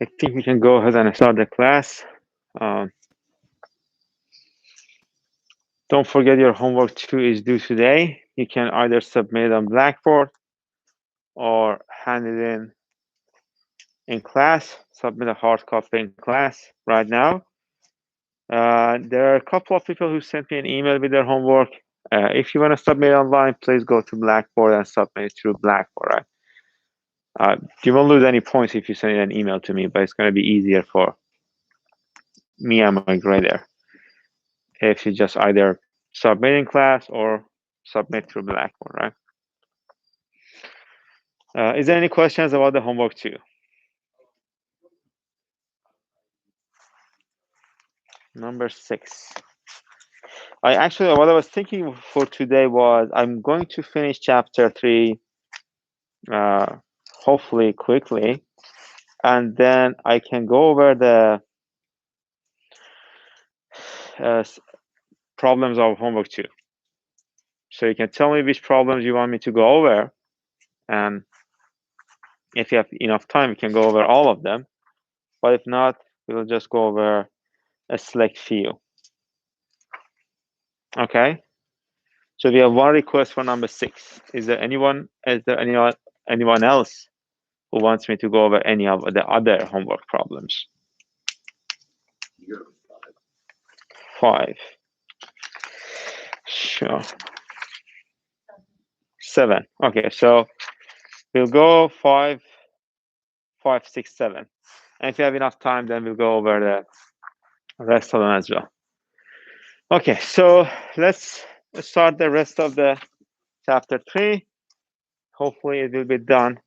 I think we can go ahead and start the class. Don't forget your homework 2 is due today. You can either submit it on Blackboard or hand it in class. Submit a hard copy in class right now. There are a couple of people who sent me an email with their homework. If you want to submit online, please go to Blackboard and submit it through Blackboard. Right? You won't lose any points if you send an email to me, but it's going to be easier for me and my grader if you just either submit in class or submit through Blackboard, right? Is there any questions about the homework 2? Number 6. What I was thinking for today was I'm going to finish chapter 3 hopefully quickly, and then I can go over the problems of homework 2. So you can tell me which problems you want me to go over, and if you have enough time, we can go over all of them. But if not, we'll just go over a select few. Okay. So we have one request for number 6. Is there anyone else who wants me to go over any of the other homework problems? 5. Sure. 7. Okay, so we'll go 5, 6, 7. And if you have enough time, then we'll go over the rest of them as well. Okay, so let's start the rest of the chapter 3. Hopefully it will be done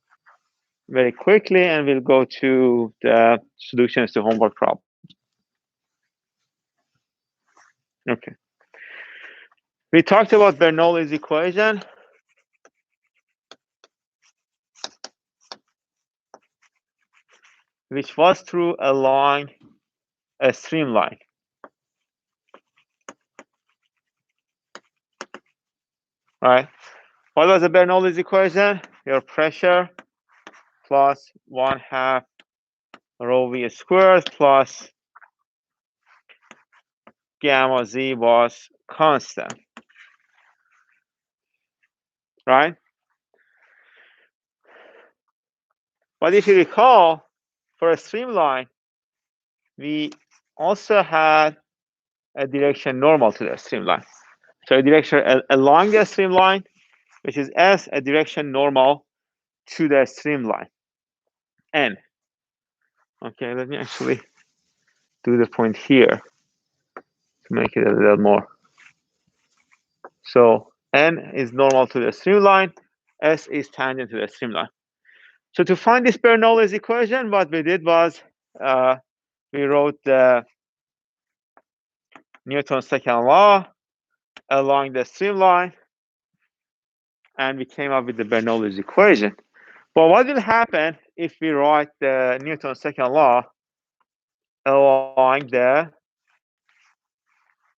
very quickly, and we'll go to the solutions to homework problems. Okay. We talked about Bernoulli's equation. Which was through a streamline. Right? What was the Bernoulli's equation? Your pressure plus 1/2 rho v squared plus gamma z was constant. Right? But if you recall, for a streamline, we also had a direction normal to the streamline. So a direction along the streamline, which is S, a direction normal to the streamline, N. Okay, let me actually do the point here to make it a little more. So N is normal to the streamline, S is tangent to the streamline. So to find this Bernoulli's equation, what we did was we wrote the Newton's second law along the streamline, and we came up with the Bernoulli's equation. But what will happen if we write the Newton's second law along the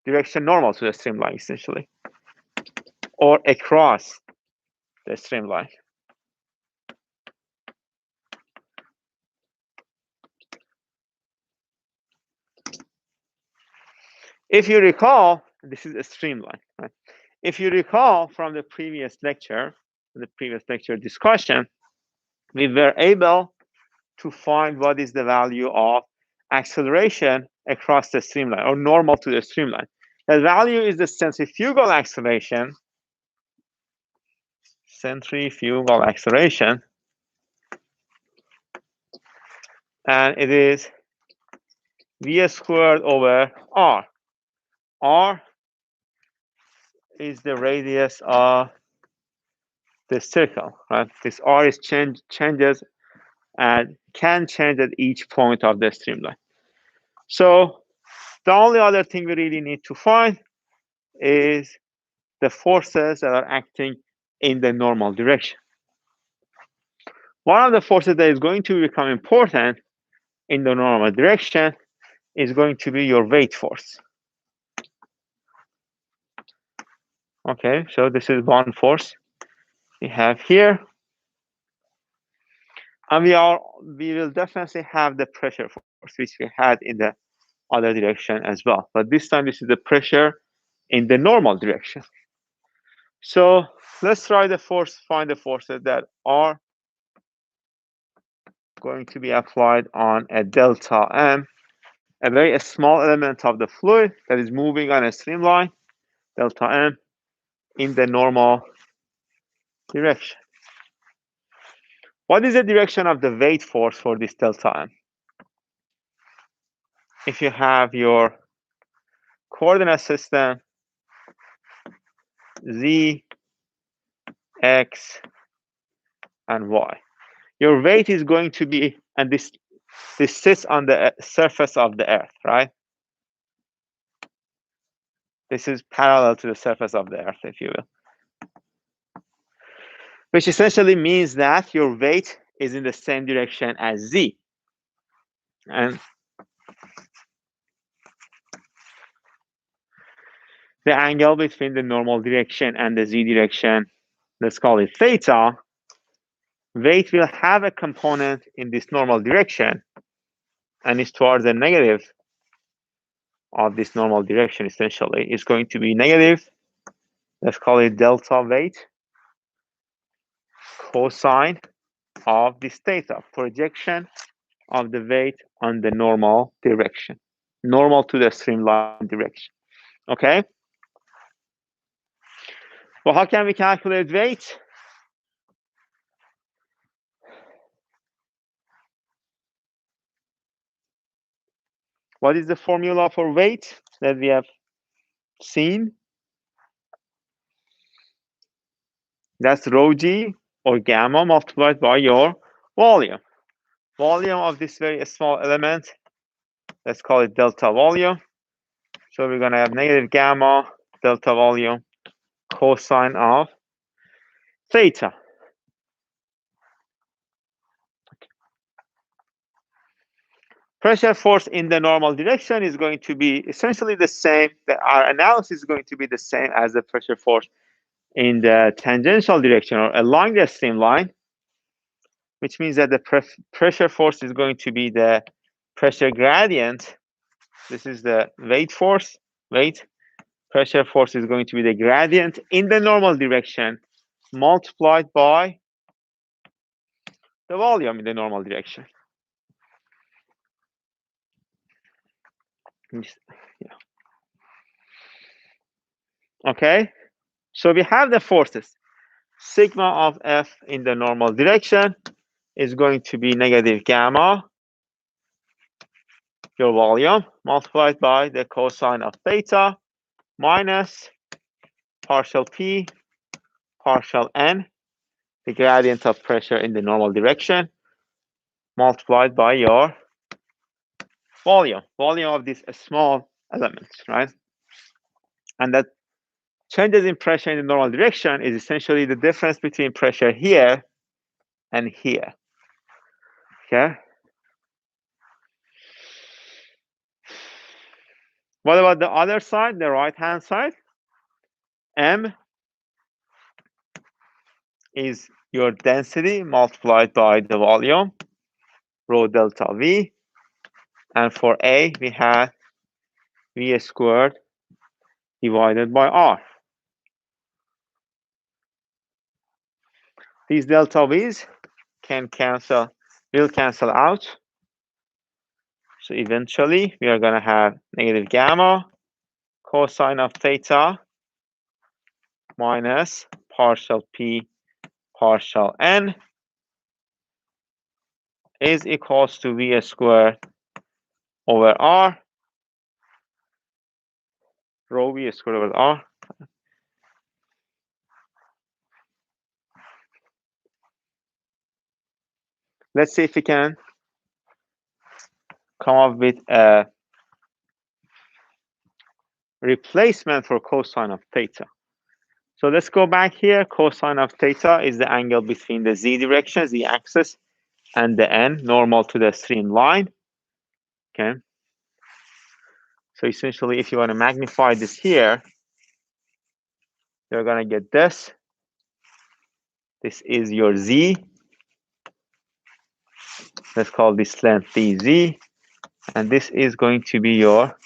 direction normal to the streamline, essentially, or across the streamline? If you recall, this is a streamline. Right? If you recall from the previous lecture, discussion, we were able to find what is the value of acceleration across the streamline, or normal to the streamline. The value is the centrifugal acceleration. And it is v squared over r. R is the radius of the circle, right? This r is changes and can change at each point of the streamline. So the only other thing we really need to find is the forces that are acting in the normal direction. One of the forces that is going to become important in the normal direction is going to be your weight force. Okay, so this is one force we have here. And we will definitely have the pressure force which we had in the other direction as well. But this time this is the pressure in the normal direction. So let's try the force, find the forces that are going to be applied on a delta M, a very small element of the fluid that is moving on a streamline, delta M, in the normal direction. What is the direction of the weight force for this delta M? If you have your coordinate system, Z, X, and Y. Your weight is going to be, and this sits on the surface of the Earth, right? This is parallel to the surface of the Earth, if you will. Which essentially means that your weight is in the same direction as Z. And the angle between the normal direction and the Z direction, let's call it theta, weight will have a component in this normal direction and is towards the negative of this normal direction, essentially. It's going to be negative, let's call it delta weight, cosine of this theta, projection of the weight on the normal direction, normal to the streamline direction. Okay? Well, how can we calculate weight? What is the formula for weight that we have seen? That's rho g, or gamma, multiplied by your volume. Volume of this very small element, let's call it delta volume. So we're going to have negative gamma delta volume cosine of theta. Pressure force in the normal direction is going to be essentially the same. Our analysis is going to be the same as the pressure force in the tangential direction or along the streamline, which means that the pressure force is going to be the pressure gradient. This is the weight force, weight. Pressure force is going to be the gradient in the normal direction multiplied by the volume in the normal direction. Yeah. Okay, so we have the forces. Sigma of F in the normal direction is going to be negative gamma, your volume, multiplied by the cosine of theta minus partial P, partial N, the gradient of pressure in the normal direction, multiplied by your volume of this small element, right? And that changes in pressure in the normal direction is essentially the difference between pressure here and here. Okay. What about the other side, the right-hand side? M is your density multiplied by the volume, rho delta V. And for A, we have V squared divided by R. These delta V's will cancel out. So eventually, we are going to have negative gamma cosine of theta minus partial P partial N is equals to V squared over R, rho V squared over R. Let's see if we can come up with a replacement for cosine of theta. So let's go back here. Cosine of theta is the angle between the z direction, z axis, and the n, normal to the streamline. Okay. So essentially, if you want to magnify this here, you're going to get this. This is your z. Let's call this length dz, and this is going to be your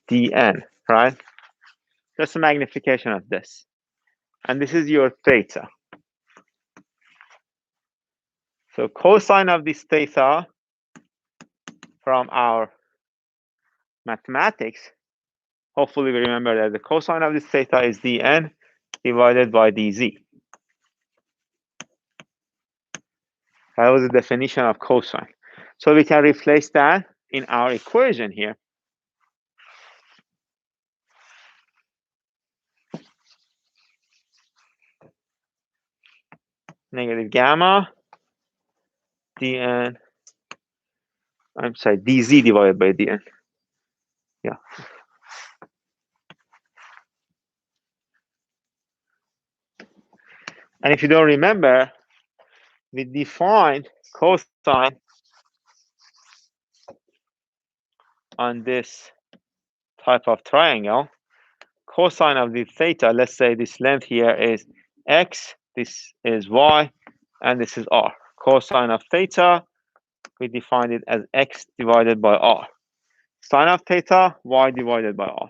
dn, right? Just a magnification of this. And this is your theta. So cosine of this theta from our mathematics, hopefully we remember that the cosine of this theta is dn divided by dz. That was the definition of cosine. So we can replace that in our equation here. Negative gamma dn, I'm sorry, dz divided by dn. Yeah. And if you don't remember, we defined cosine on this type of triangle. Cosine of the theta, let's say this length here is x, this is y, and this is r. Cosine of theta, we defined it as x divided by r. Sine of theta, y divided by r.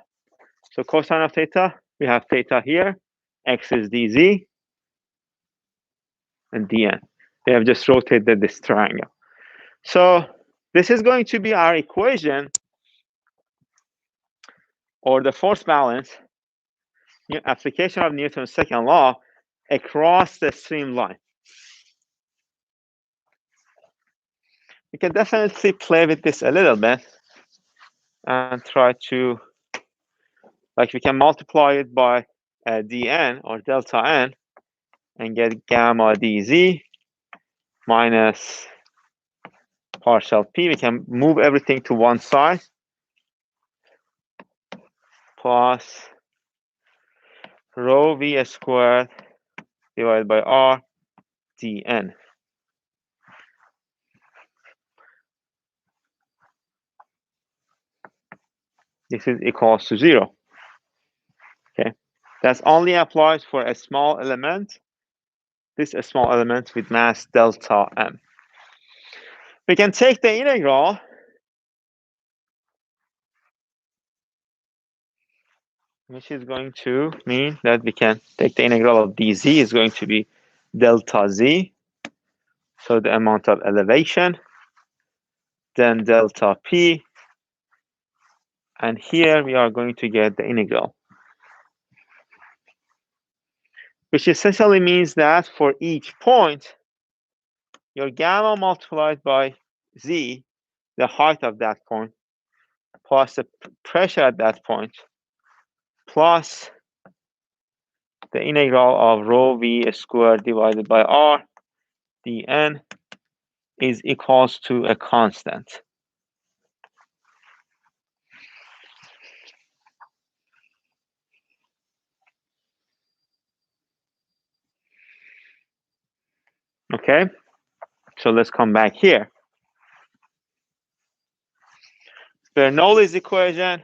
So cosine of theta, we have theta here, x is dz, and dn. They have just rotated this triangle. So this is going to be our equation, or the force balance, application of Newton's second law across the streamline. You can definitely play with this a little bit and try to, like, we can multiply it by dn or delta n and get gamma dz minus partial p. We can move everything to one side plus rho v squared divided by r dn. This is equals to 0. Okay, that's only applies for a small element. This is a small element with mass delta m. We can take the integral, which is going to mean that we can take the integral of dz is going to be delta z, so the amount of elevation, then delta p, and here we are going to get the integral, which essentially means that for each point, your gamma multiplied by z, the height of that point, plus the pressure at that point, plus the integral of rho v squared divided by r dn is equals to a constant. Okay, so let's come back here. Bernoulli's equation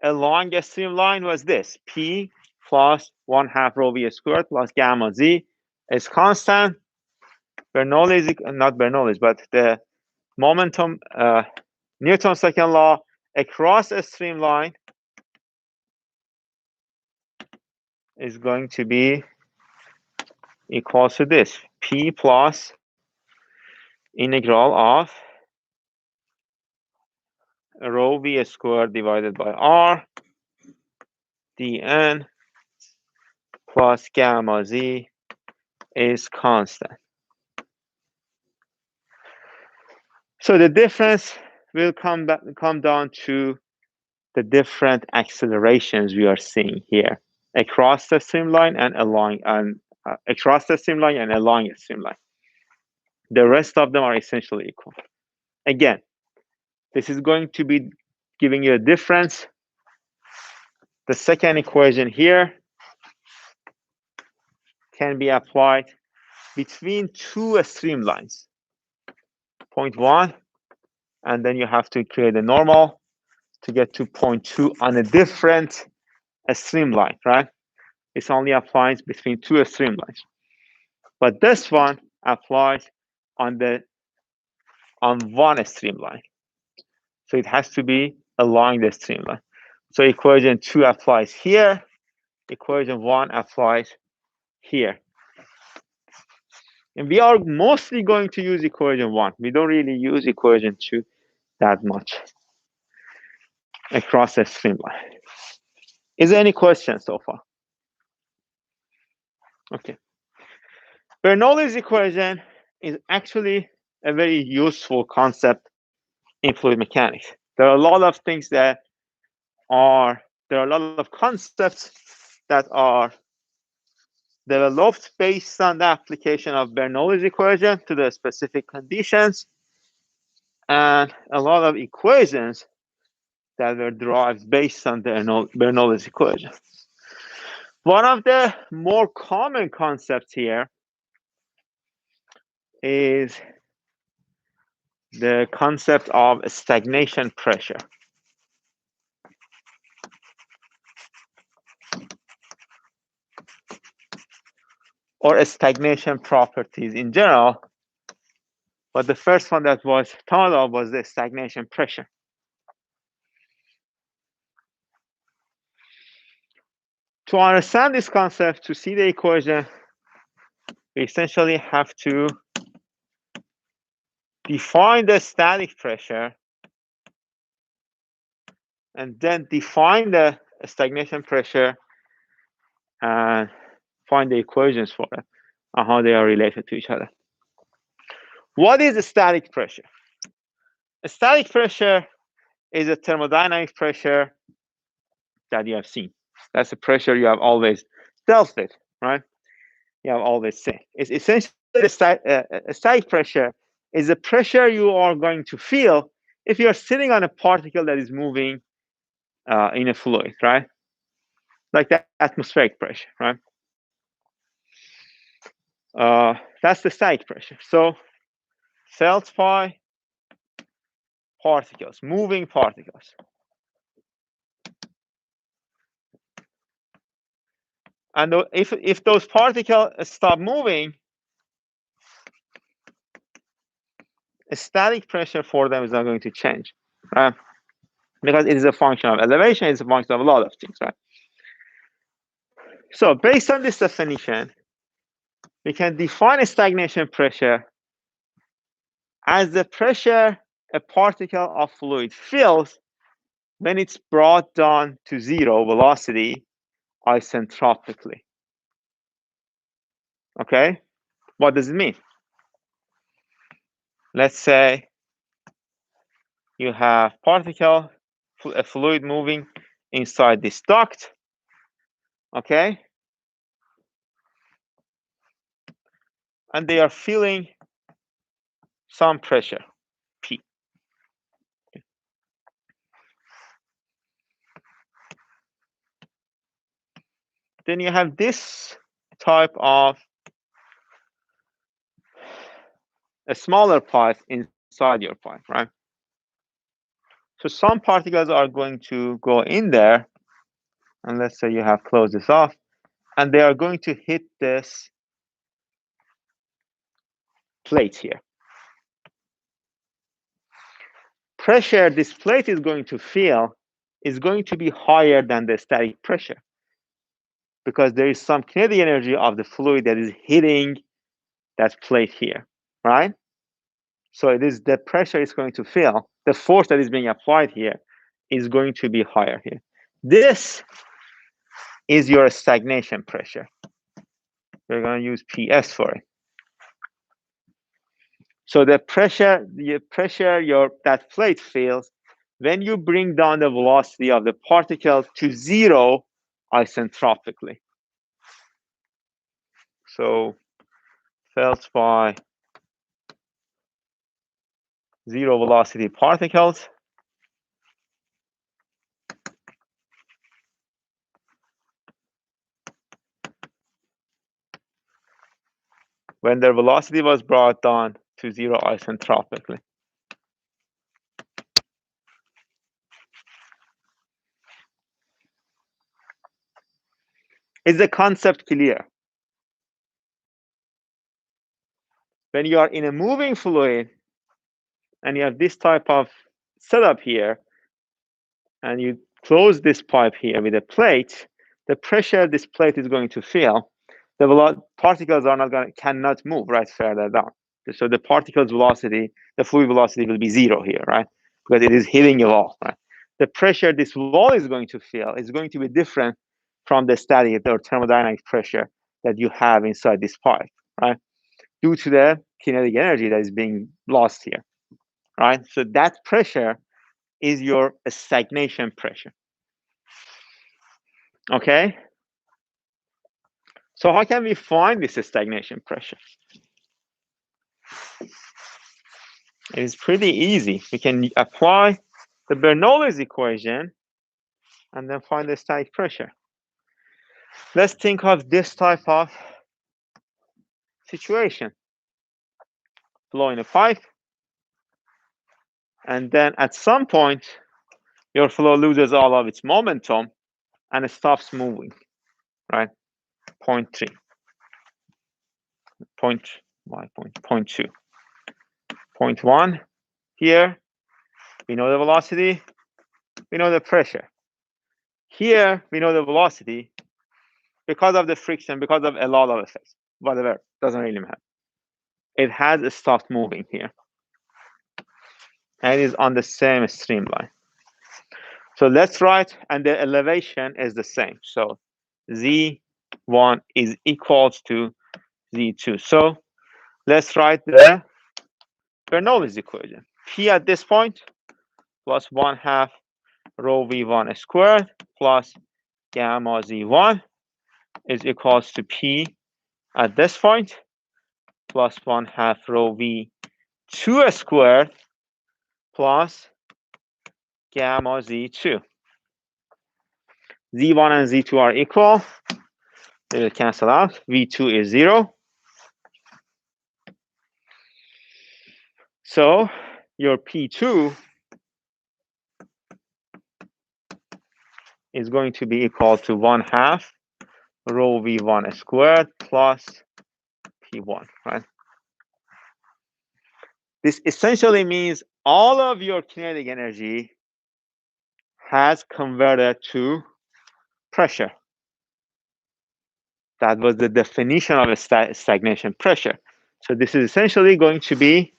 along a streamline was this: p plus 1/2 rho v squared plus gamma z is constant. Bernoulli's, not Bernoulli's, but the momentum, Newton's second law across a streamline is going to be equal to this: p plus integral of rho v squared divided by r dn plus gamma z is constant. So the difference will come down to the different accelerations we are seeing here across the streamline and along, across the streamline and along the streamline. The rest of them are essentially equal. Again, this is going to be giving you a difference. The second equation here can be applied between two streamlines, point 1, and then you have to create a normal to get to point 2 on a different streamline, right? This only applies between two streamlines. But this one applies on the on one streamline. So it has to be along the streamline. So equation 2 applies here. Equation 1 applies here. And we are mostly going to use equation 1. We don't really use equation 2 that much across the streamline. Is there any questions so far? Okay. Bernoulli's equation is actually a very useful concept in fluid mechanics. There are a lot of things there are a lot of concepts that are developed based on the application of Bernoulli's equation to the specific conditions, and a lot of equations that were derived based on Bernoulli's equation. One of the more common concepts here is the concept of stagnation pressure, or stagnation properties in general. But the first one that was thought of was the stagnation pressure. To understand this concept, to see the equation, we essentially have to define the static pressure and then define the stagnation pressure and find the equations for it and how they are related to each other. What is a static pressure? A static pressure is a thermodynamic pressure that you have seen. That's a pressure you have always dealt with, right? You have always seen. It's essentially a static pressure is a pressure you are going to feel if you're sitting on a particle that is moving in a fluid, right? Like that atmospheric pressure, right? That's the static pressure. So felt by particles, moving particles. And if those particles stop moving, a static pressure for them is not going to change, right? Because it is a function of elevation, it's a function of a lot of things, right? So based on this definition, we can define a stagnation pressure as the pressure a particle of fluid feels when it's brought down to zero velocity isentropically. Okay, what does it mean? Let's say you have a fluid moving inside this duct, okay? And they are feeling some pressure, P. Then you have this type of a smaller pipe inside your pipe, right? So some particles are going to go in there, and let's say you have closed this off, and they are going to hit this plate here. Pressure this plate is going to feel is going to be higher than the static pressure because there is some kinetic energy of the fluid that is hitting that plate here, right? So it is the pressure is going to feel, the force that is being applied here is going to be higher here. This is your stagnation pressure. We're going to use PS for it. So the pressure that plate feels when you bring down the velocity of the particle to zero isentropically. So felt by zero velocity particles. When their velocity was brought down to zero isentropically. Is the concept clear? When you are in a moving fluid, and you have this type of setup here, and you close this pipe here with a plate, the pressure this plate is going to feel, the particles are cannot move right further down. So the particles velocity, the fluid velocity will be 0 here, right? Because it is hitting a wall, right? The pressure this wall is going to feel is going to be different from the static or thermodynamic pressure that you have inside this pipe, right? Due to the kinetic energy that is being lost here, right? So that pressure is your stagnation pressure. Okay? So how can we find this stagnation pressure? It is pretty easy. We can apply the Bernoulli's equation and then find the static pressure. Let's think of this type of situation. Flow in a pipe, and then at some point, your flow loses all of its momentum and it stops moving, right? 0.3. Point 2. 0.1 here, we know the velocity, we know the pressure. Here, we know the velocity because of the friction, because of a lot of effects, whatever, doesn't really matter. It has stopped moving here. And it is on the same streamline. So let's write, and the elevation is the same. So Z1 is equal to Z2. So let's write the Bernoulli's equation. P at this point plus 1/2 rho V1 squared plus gamma Z1 is equals to P at this point plus 1/2 rho V2 squared plus gamma Z2. Z1 and Z2 are equal. They will cancel out. V2 is 0. So your P2 is going to be equal to 1/2 rho V1 squared plus P1, right? This essentially means all of your kinetic energy has converted to pressure. That was the definition of a stagnation pressure. So this is essentially going to be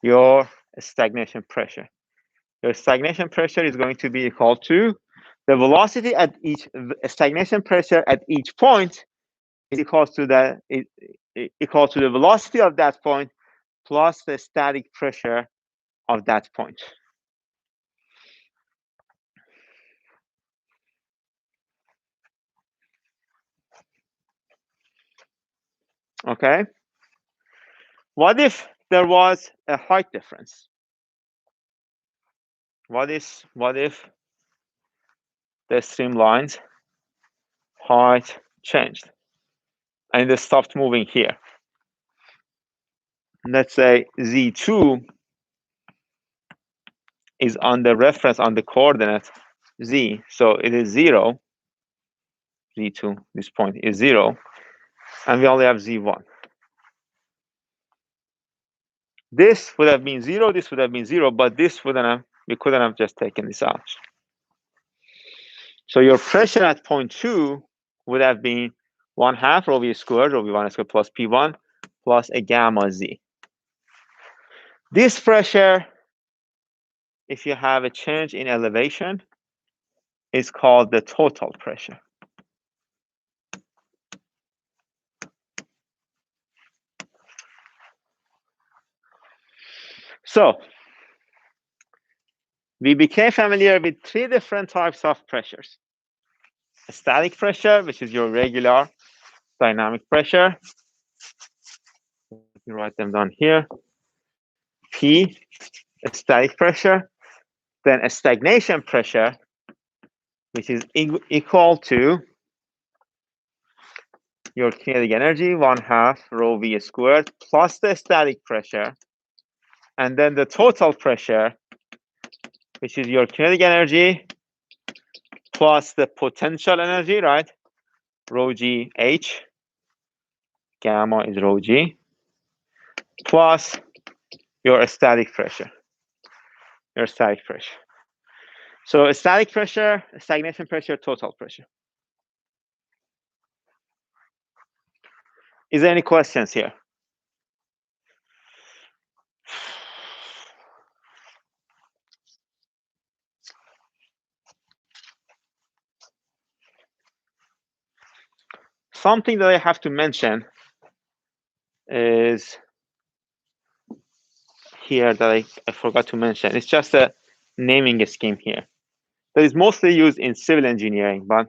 your stagnation pressure. Your stagnation pressure is going to be equal to the velocity at each stagnation pressure at each point is equal to the velocity of that point plus the static pressure of that point. Okay. What if there was a height difference? What if the streamline's height changed and it stopped moving here? Let's say Z2 is on the reference on the coordinate Z, so it is 0. Z2, this point is 0, and we only have Z1. This would have been 0, this would have been 0, but this wouldn't have, we couldn't have just taken this out. So your pressure at point 2 would have been 1/2 rho V squared, rho V1 squared plus P1 plus a gamma Z. This pressure, if you have a change in elevation, is called the total pressure. So we became familiar with 3 different types of pressures. A static pressure, which is your regular dynamic pressure. Let me write them down here. P, a static pressure. Then a stagnation pressure, which is equal to your kinetic energy, 1/2 rho V squared, plus the static pressure. And then the total pressure, which is your kinetic energy plus the potential energy, right? Rho G H, gamma is rho G, plus your static pressure. Your static pressure. So a static pressure, stagnation pressure, total pressure. Is there any questions here? Something that I have to mention is here that I forgot to mention. It's just a naming scheme here that is mostly used in civil engineering, but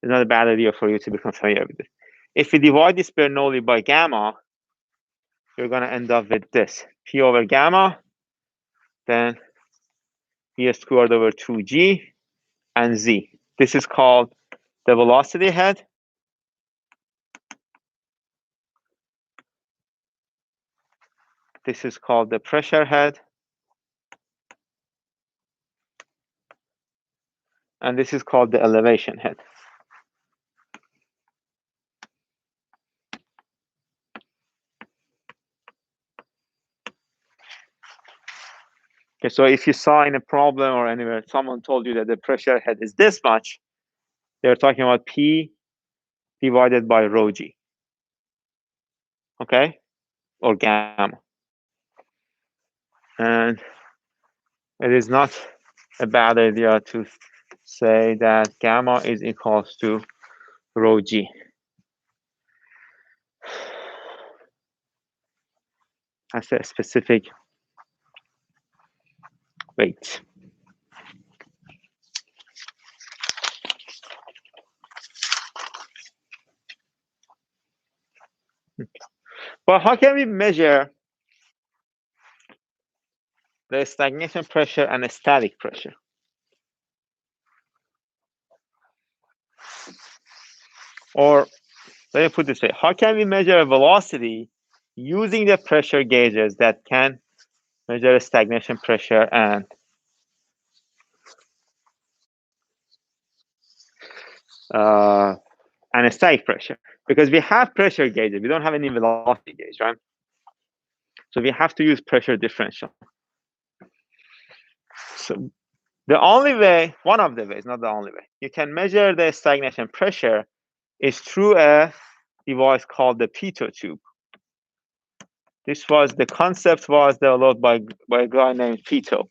it's not a bad idea for you to become familiar with it. If we divide this Bernoulli by gamma, you're going to end up with this. P over gamma, then V squared over 2G, and Z. This is called the velocity head. This is called the pressure head. And this is called the elevation head. Okay, so if you saw in a problem or anywhere, someone told you that the pressure head is this much, they're talking about P divided by rho G. Okay? Or gamma. And it is not a bad idea to say that gamma is equals to rho G. That's a specific weight. But how can we measure the stagnation pressure and the static pressure? Or let me put it this way, how can we measure a velocity using the pressure gauges that can measure stagnation pressure and a static pressure? Because we have pressure gauges, we don't have any velocity gauge, right? So we have to use pressure differential. So the only way, one of the ways, not the only way, you can measure the stagnation pressure is through a device called the Pitot Tube. The concept was developed by a guy named Pitot,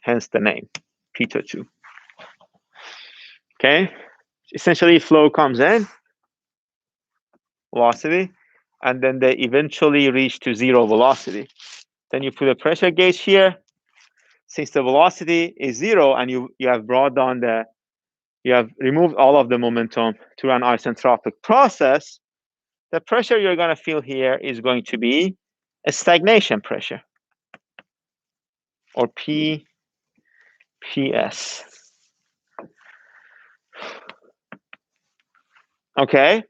hence the name, Pitot Tube. Okay, essentially flow comes in, velocity, and then they eventually reach to zero velocity. Then you put a pressure gauge here. Since the velocity is zero and you have brought down you have removed all of the momentum to an isentropic process, the pressure you're going to feel here is going to be a stagnation pressure, or PS. Okay.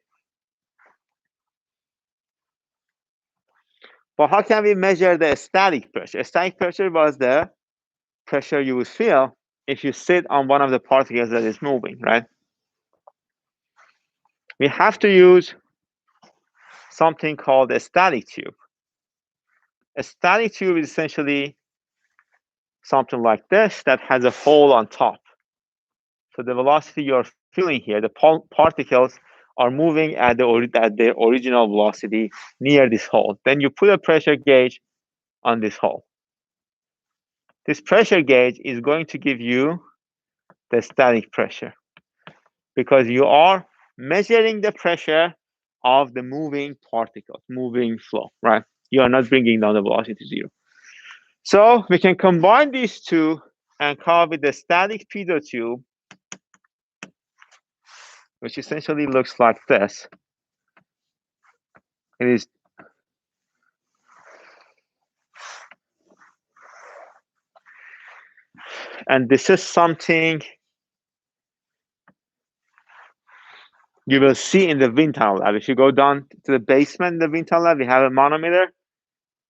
But how can we measure the static pressure? Static pressure was the pressure you would feel if you sit on one of the particles that is moving, right? We have to use something called a static tube. A static tube is essentially something like this that has a hole on top. So the velocity you're feeling here, the particles are moving at their original velocity near this hole. Then you put a pressure gauge on this hole. This pressure gauge is going to give you the static pressure because you are measuring the pressure of the moving particles, moving flow, right? You are not bringing down the velocity to zero. So we can combine these two and come up with the static Pitot tube, which essentially looks like this. It is and this is something you will see in the wind tunnel lab. If you go down to the basement in the wind tunnel lab, we have a manometer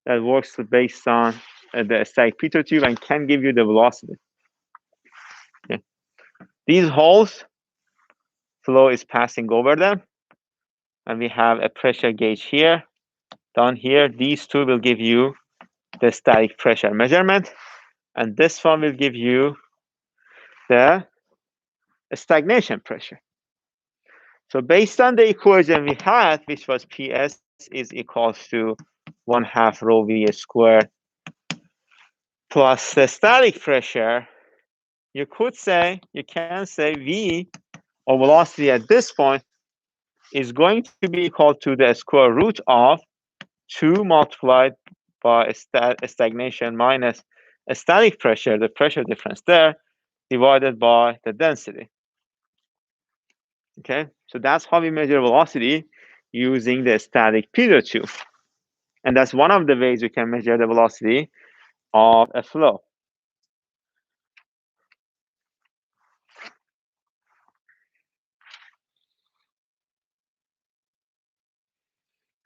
that works based on the static Pitot tube and can give you the velocity. Okay. These holes, flow is passing over them, and we have a pressure gauge here, down here. These two will give you the static pressure measurement, and this one will give you the stagnation pressure. So based on the equation we had, which was PS is equals to 1/2 rho V squared plus the static pressure, you can say V, or velocity at this point, is going to be equal to the square root of 2 multiplied by stagnation minus a static pressure, the pressure difference there, divided by the density. Okay, so that's how we measure velocity using the static Pitot tube. And that's one of the ways we can measure the velocity of a flow.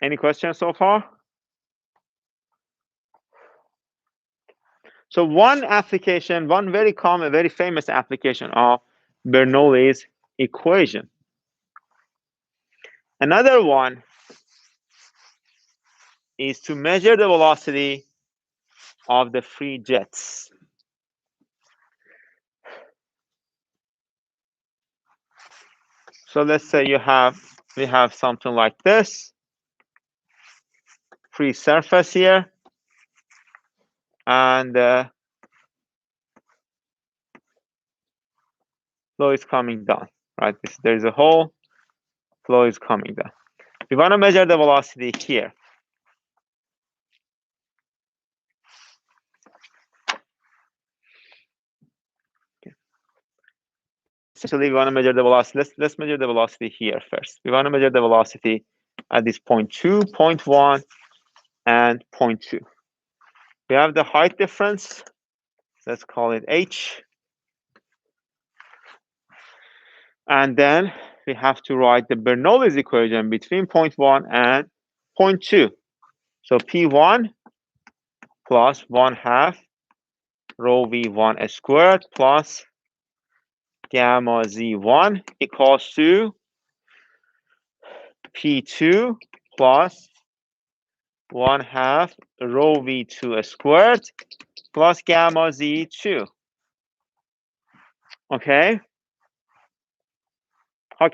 Any questions so far? So one application, one very common, very famous application of Bernoulli's equation. Another one is to measure the velocity of the free jets. So let's say we have something like this, free surface here, and flow is coming down, right? There's a hole, flow is coming down. We want to measure the velocity here. Essentially, we want to measure the velocity. Let's measure the velocity here first. We want to measure the velocity at this point 2, 0.1, and 0.2. We have the height difference. Let's call it h. And then we have to write the Bernoulli's equation between 0.1 and 0.2. So P1 plus 1/2 rho V1 squared plus gamma Z1 equals to P2 plus 1/2 rho V2 squared plus gamma Z2. Okay. How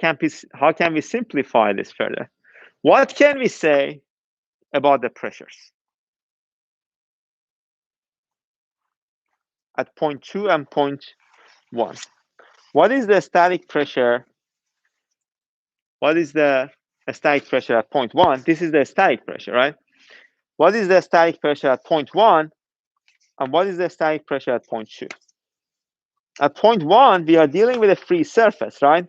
can we simplify this further? What can we say about the pressures at 0.2 and 0.1? What is the static pressure? What is the static pressure at 0.1? This is the static pressure, right? What is the static pressure at 0.1? And what is the static pressure at 0.2? At 0.1, we are dealing with a free surface, right?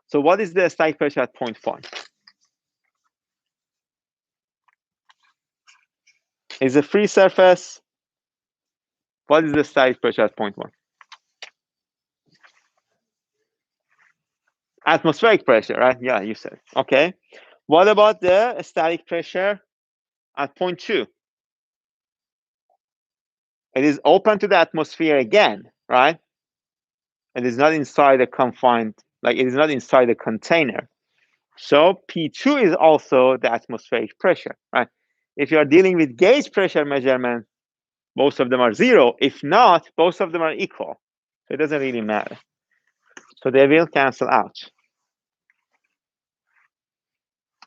So what is the static pressure at 0.1? Is a free surface. What is the static pressure at 0.1? Atmospheric pressure, right? Yeah, you said. Okay. What about the static pressure at 0.2? It is open to the atmosphere again, right? It is not inside a confined, like it is not inside a container. So P2 is also the atmospheric pressure, right? If you are dealing with gauge pressure measurement, both of them are 0. If not, both of them are equal. So it doesn't really matter. So they will cancel out.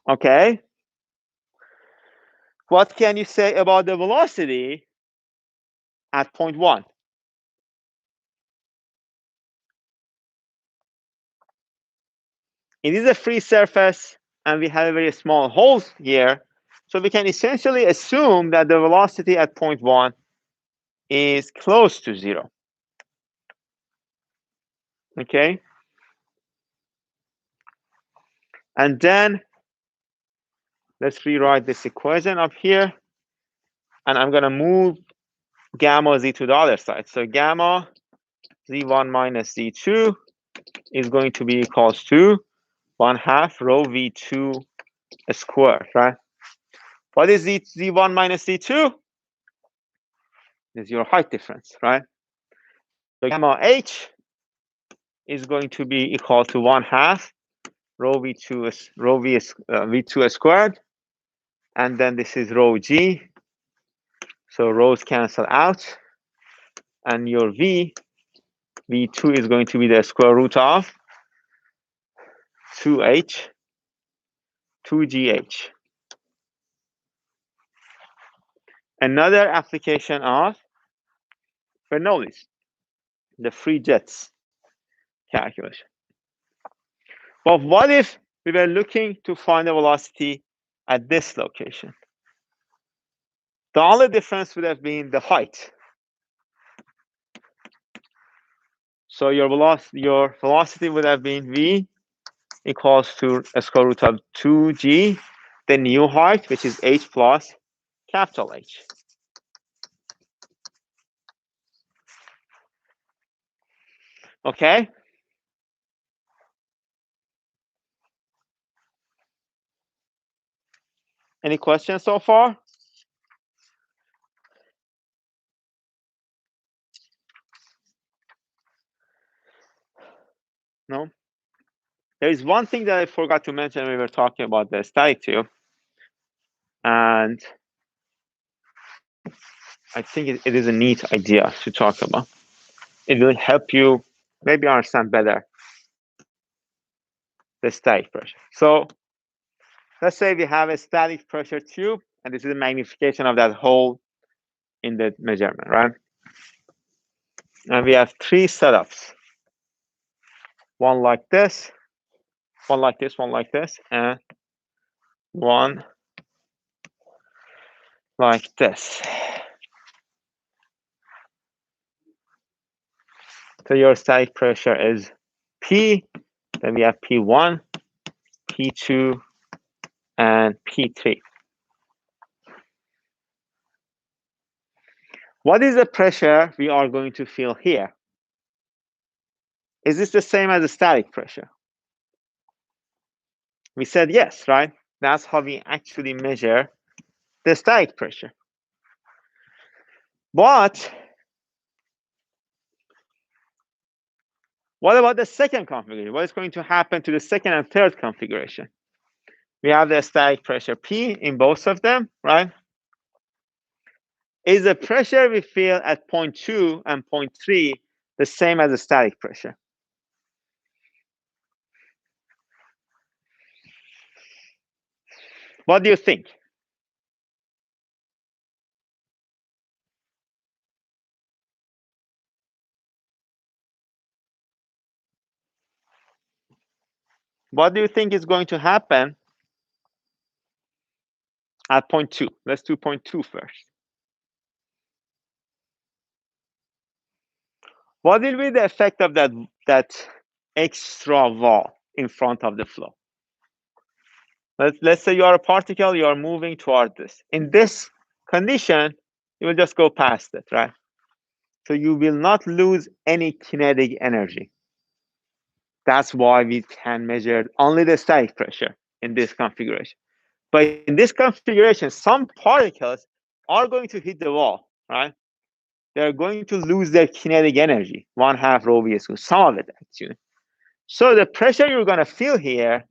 Okay. What can you say about the velocity at 0.1? It is a free surface, and we have a very small hole here. So we can essentially assume that the velocity at 0.1 is close to 0. Okay. And then let's rewrite this equation up here. And I'm going to move gamma Z to the other side. So gamma Z1 minus Z2 is going to be equals to 1/2 rho V2 squared, right? What is Z1 minus Z2? Is your height difference, right? So gamma H is going to be equal to 1/2 rho V2 V2 squared, and then this is rho G So rows cancel out, and your V2 is going to be the square root of 2H, 2GH. Another application of Bernoulli's, the free jets calculation. But what if we were looking to find the velocity at this location? The only difference would have been the height. So your velocity would have been V equals to a square root of 2G, the new height, which is H plus capital H. Okay? Any questions so far? No? There is one thing that I forgot to mention when we were talking about the static tube, and I think it is a neat idea to talk about. It will help you maybe understand better the static pressure. So let's say we have a static pressure tube, and this is a magnification of that hole in the measurement, right? And we have three setups. One like this, one like this, one like this, and one like this. So your static pressure is P, then we have P1, P2, and P3. What is the pressure we are going to feel here? Is this the same as the static pressure? We said yes, right? That's how we actually measure the static pressure. But what about the second configuration? What is going to happen to the second and third configuration? We have the static pressure P in both of them, right? Is the pressure we feel at point 2 and point 3 the same as the static pressure? What do you think? What do you think is going to happen at point 2? Let's do point 2 first. What will be the effect of that extra wall in front of the flow? Let's say you are a particle, you are moving toward this. In this condition, you will just go past it, right? So you will not lose any kinetic energy. That's why we can measure only the static pressure in this configuration. But in this configuration, some particles are going to hit the wall, right? They're going to lose their kinetic energy, 1/2 rho v squared, some of it actually. So the pressure you're going to feel here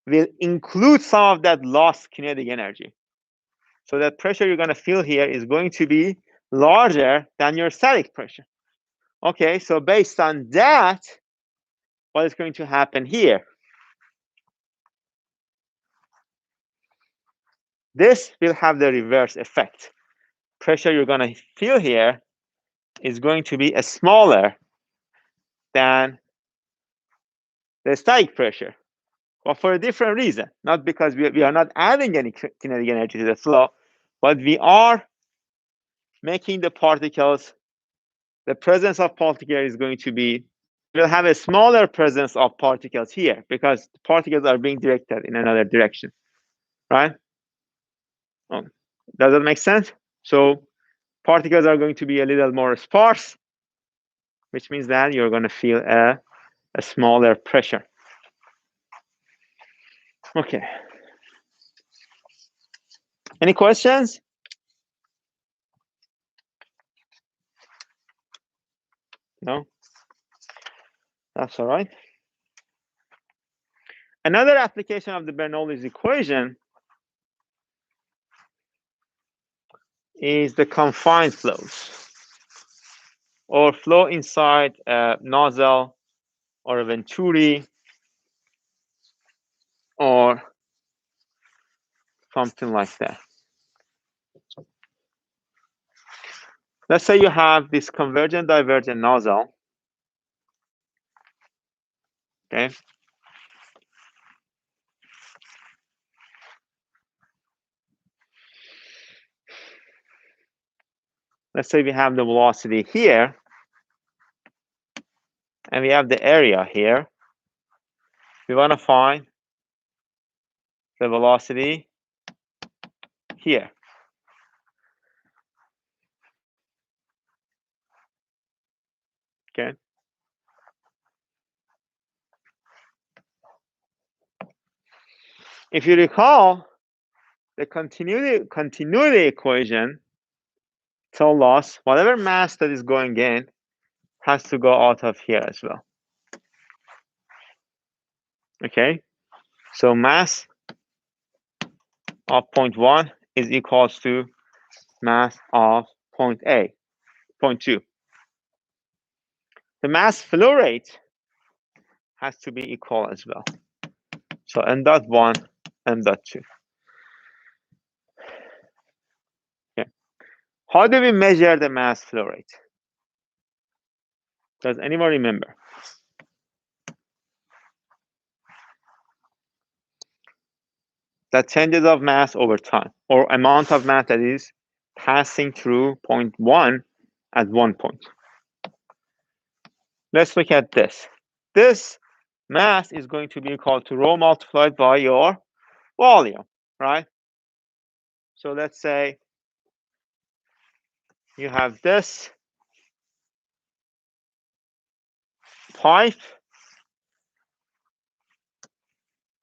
will include some of that lost kinetic energy. So that pressure you're going to feel here is going to be larger than your static pressure. Okay, so based on that, what is going to happen here? This will have the reverse effect. Pressure you're going to feel here is going to be smaller than the static pressure, but for a different reason. Not because we are not adding any kinetic energy to the flow, but we are making the particles, the presence of particles is going to be, we'll have a smaller presence of particles here because the particles are being directed in another direction, right? Oh, does that make sense? So particles are going to be a little more sparse, which means that you're going to feel a smaller pressure. Okay. Any questions? No? That's all right. Another application of the Bernoulli's equation is the confined flows, or flow inside a nozzle or a venturi or something like that. Let's say you have this convergent divergent nozzle. Okay. Let's say we have the velocity here, and we have the area here. We want to find the velocity here. Okay. If you recall, the continuity equation tells us whatever mass that is going in has to go out of here as well. Okay. So mass of point 1 is equals to mass of point 2. The mass flow rate has to be equal as well. So n dot 1, n dot 2. Okay. How do we measure the mass flow rate? Does anyone remember? That changes of mass over time, or amount of mass that is passing through point 1 at one point. Let's look at this. This mass is going to be equal to rho multiplied by your volume, right? So let's say you have this pipe,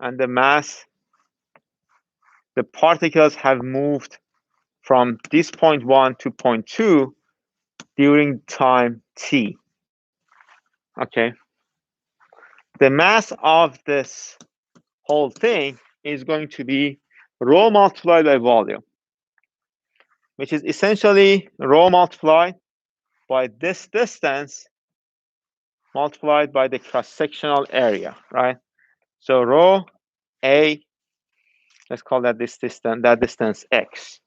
and the mass, the particles have moved from this point 1 to point 2 during time t. Okay. The mass of this whole thing is going to be rho multiplied by volume, which is essentially rho multiplied by this distance multiplied by the cross-sectional area, right? So rho A, let's call that this distance x.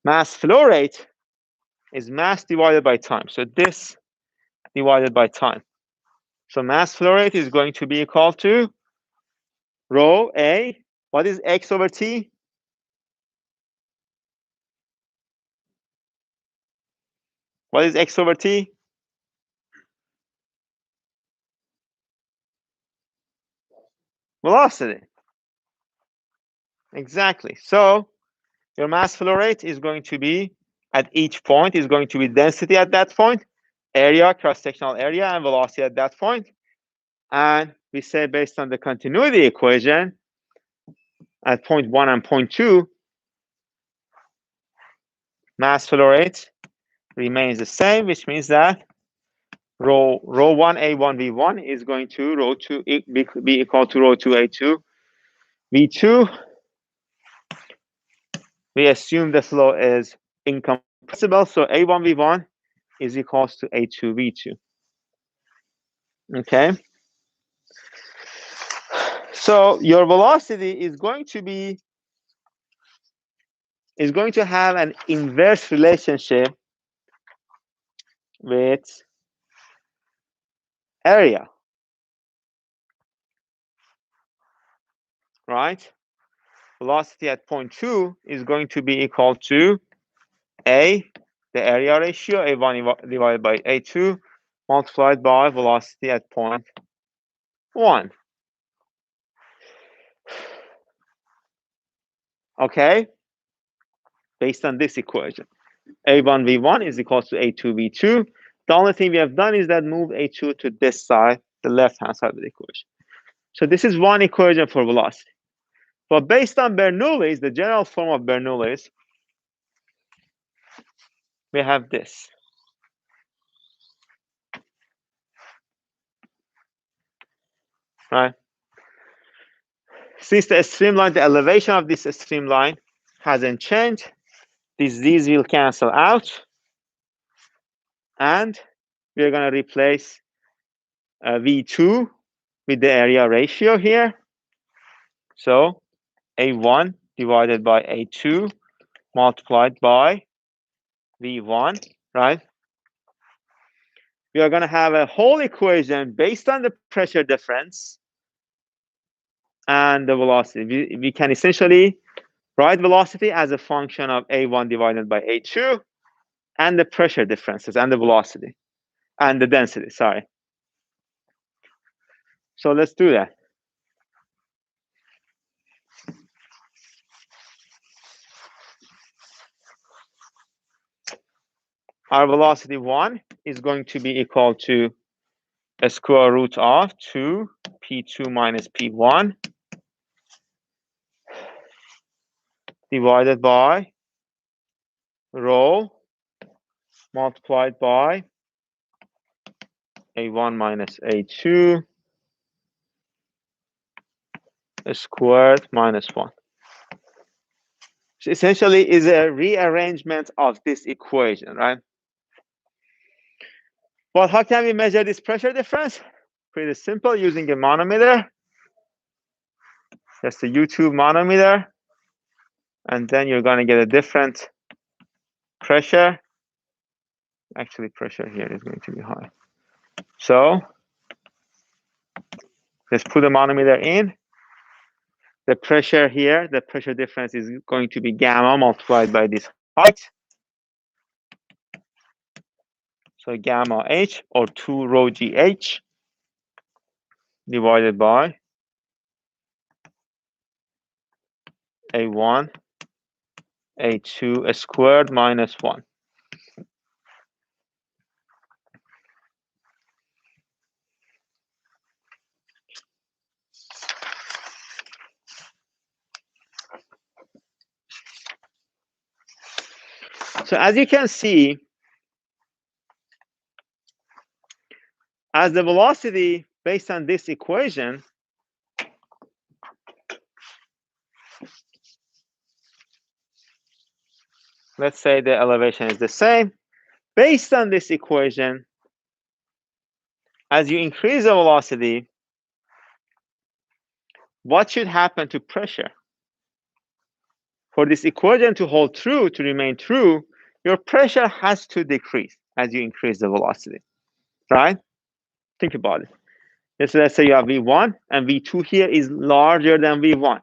Mass flow rate is mass divided by time. So this divided by time. So mass flow rate is going to be equal to rho A. What is x over t? What is x over t? Velocity. Exactly. So your mass flow rate is going to be at each point is going to be density at that point, area, cross-sectional area, and velocity at that point. And we say based on the continuity equation at point 1 and point 2, mass flow rate remains the same, which means that rho 1 A1 V1 is going to rho 2 be equal to rho 2 A2 V2. We assume the flow is incompressible, so A1 V1 is equals to A2 V2. Okay. So your velocity is going to have an inverse relationship with area, right? Velocity at point 2 is going to be equal to A, the area ratio, A1 divided by A2, multiplied by velocity at point 1. Okay? Based on this equation. A1 V1 is equal to A2 V2. The only thing we have done is that move A2 to this side, the left-hand side of the equation. So this is one equation for velocity. But based on Bernoulli's, the general form of Bernoulli's, we have this. Right? Since the streamline, the elevation of this streamline hasn't changed, These will cancel out, and we're going to replace V2 with the area ratio here. So A1 divided by A2 multiplied by V1, right? We are going to have a whole equation based on the pressure difference and the velocity. We can essentially write velocity as a function of A1 divided by A2 and the pressure differences and the velocity and the density, sorry. So let's do that. Our velocity 1 is going to be equal to a square root of 2 P2 minus P1 divided by rho multiplied by A1 minus A2 squared minus 1. So essentially is a rearrangement of this equation, right? But how can we measure this pressure difference? Pretty simple, using a manometer. Just a U-tube manometer. And then you're going to get a different pressure. Actually, pressure here is going to be high. So let's put the manometer in. The pressure here, the pressure difference is going to be gamma multiplied by this height. So gamma H, or 2 rho GH, divided by A1, A2 squared minus 1. So as you can see, as the velocity based on this equation, let's say the elevation is the same. Based on this equation, as you increase the velocity, what should happen to pressure? For this equation to hold true, to remain true, your pressure has to decrease as you increase the velocity, right? Think about it. Let's say you have V1 and V2 here is larger than V1.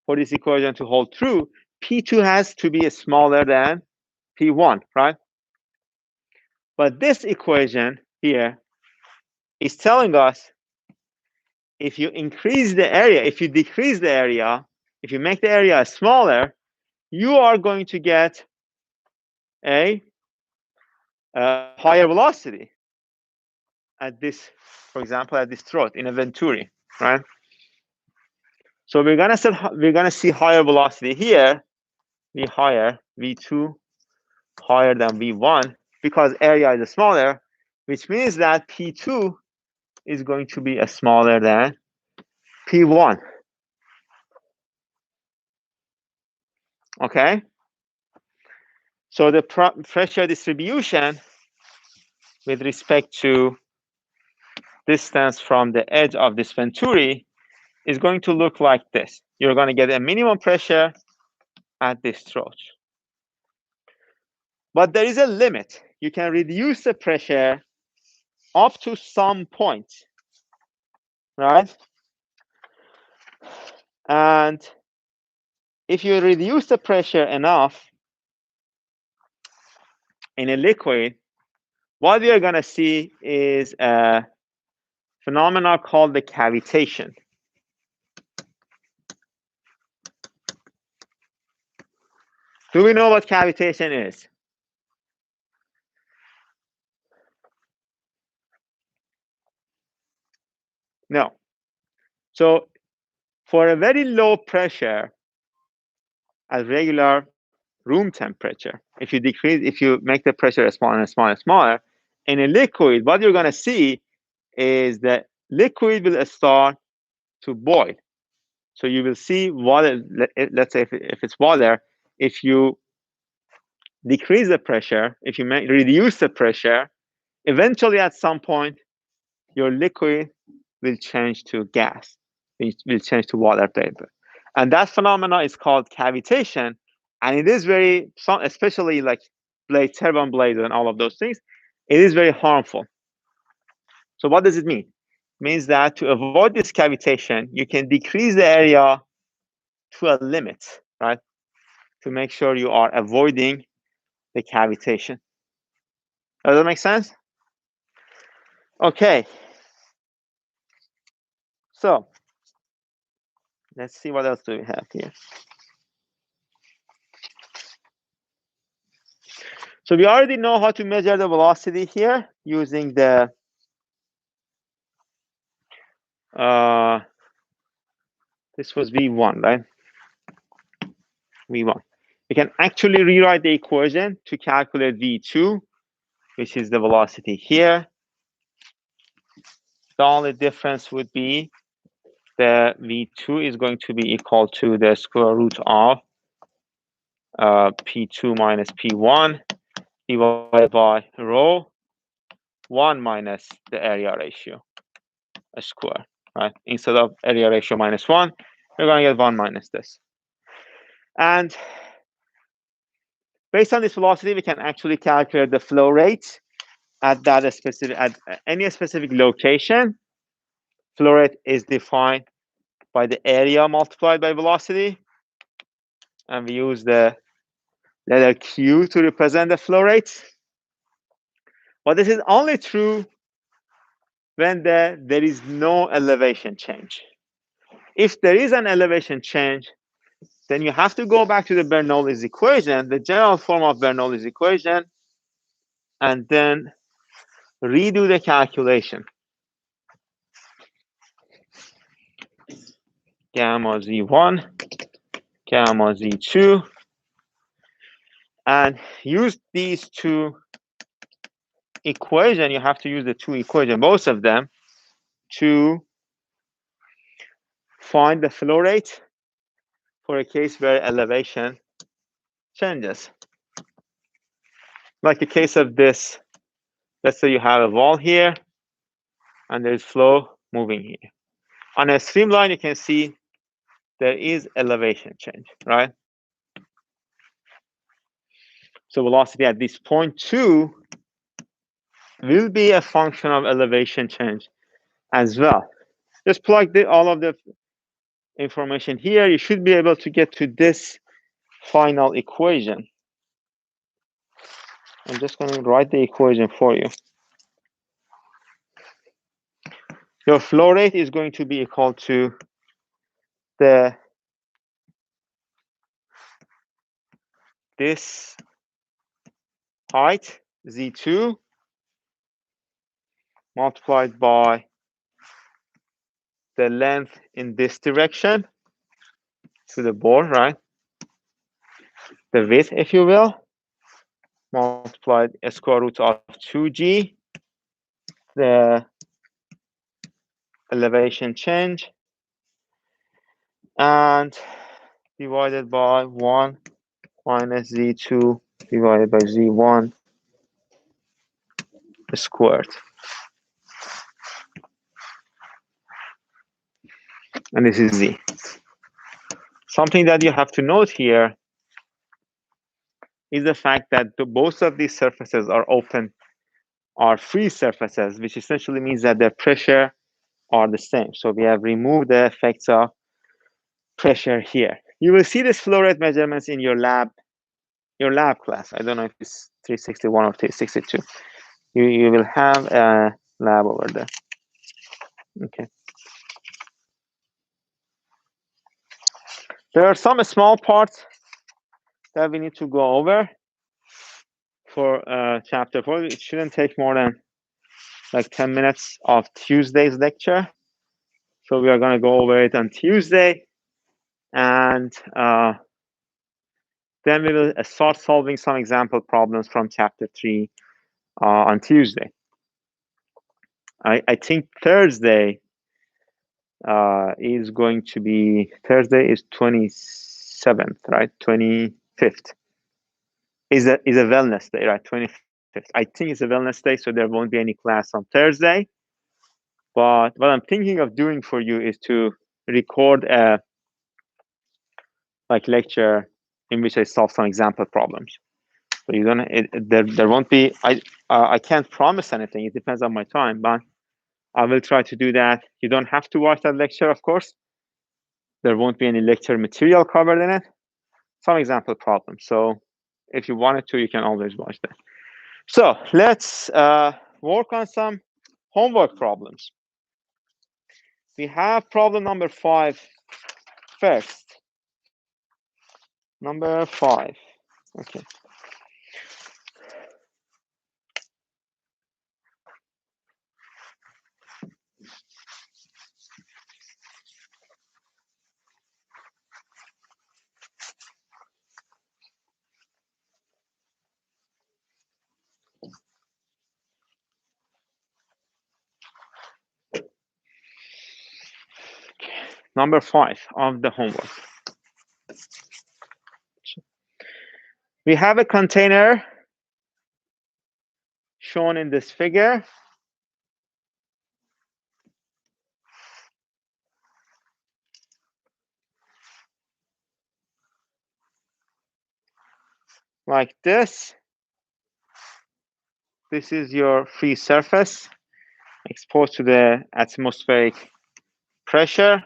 For this equation to hold true, P2 has to be smaller than P1, right? But this equation here is telling us if you increase the area, if you decrease the area, if you make the area smaller, you are going to get a higher velocity at this, for example, at this throat in a venturi, right? So we're gonna see higher velocity here, V higher, V2 higher than V1 because area is smaller, which means that P2 is going to be smaller than P1. Okay. So the pressure distribution with respect to distance from the edge of this venturi is going to look like this. You're going to get a minimum pressure at this throat. But there is a limit. You can reduce the pressure up to some point, right? And if you reduce the pressure enough in a liquid, what we are going to see is a phenomenon called the cavitation. Do we know what cavitation is? No. So for a very low pressure at regular room temperature, if you make the pressure smaller and smaller and smaller, in a liquid, what you're going to see is that liquid will start to boil. So you will see water, let's say if it's water, if you decrease the pressure, if you reduce the pressure, eventually at some point, your liquid will change to gas, will change to water vapor. And that phenomena is called cavitation. And it is very, especially like turbine blades and all of those things, it is very harmful. So what does it mean? It means that to avoid this cavitation, you can decrease the area to a limit, right? To make sure you are avoiding the cavitation. Does that make sense? Okay. So let's see what else do we have here. So we already know how to measure the velocity here using the this was V1, right? V1. We can actually rewrite the equation to calculate V2, which is the velocity here. The only difference would be the V2 is going to be equal to the square root of P2 minus P1 divided by rho 1 minus the area ratio square, right? Instead of area ratio minus 1, we're going to get 1 minus this. And based on this velocity, we can actually calculate the flow rate at that specific, at any specific location. Flow rate is defined by the area multiplied by velocity. And we use the letter Q to represent the flow rate. But this is only true when there is no elevation change. If there is an elevation change, then you have to go back to the Bernoulli's equation, the general form of Bernoulli's equation, and then redo the calculation. Gamma Z1, gamma Z2, and use these two equations. You have to use the two equations, both of them, to find the flow rate for a case where elevation changes. Like the case of this, let's say you have a wall here, and there's flow moving here. On a streamline, you can see there is elevation change, right? So velocity at this point 2 will be a function of elevation change as well. Just plug all of the information here. You should be able to get to this final equation. I'm just going to write the equation for you. Your flow rate is going to be equal to this height, Z2, multiplied by the length in this direction to the bore, right? The width, if you will, multiplied a square root of 2g, the elevation change, and divided by 1 minus Z2 divided by Z1 squared. And this is Z. Something that you have to note here is the fact that both of these surfaces are free surfaces, which essentially means that their pressure are the same. So we have removed the effects of pressure here. You will see this flow rate measurements in your lab class. I don't know if it's 361 or 362. You will have a lab over there. Okay. There are some small parts that we need to go over for chapter 4. It shouldn't take more than like 10 minutes of Tuesday's lecture. So we are going to go over it on Tuesday. And then we will start solving some example problems from chapter 3 on Tuesday. I think Thursday is going to be, Thursday is 27th, right? 25th. is a wellness day, right? 25th. I think it's a wellness day, so there won't be any class on Thursday. But what I'm thinking of doing for you is to record a lecture in which I solve some example problems. So you don't. There won't be. I can't promise anything. It depends on my time, but I will try to do that. You don't have to watch that lecture, of course. There won't be any lecture material covered in it. Some example problems. So if you wanted to, you can always watch that. So let's work on some homework problems. We have problem number 5 first. Number 5. Okay. Number 5 of the homework. We have a container shown in this figure. Like this. This is your free surface exposed to the atmospheric pressure,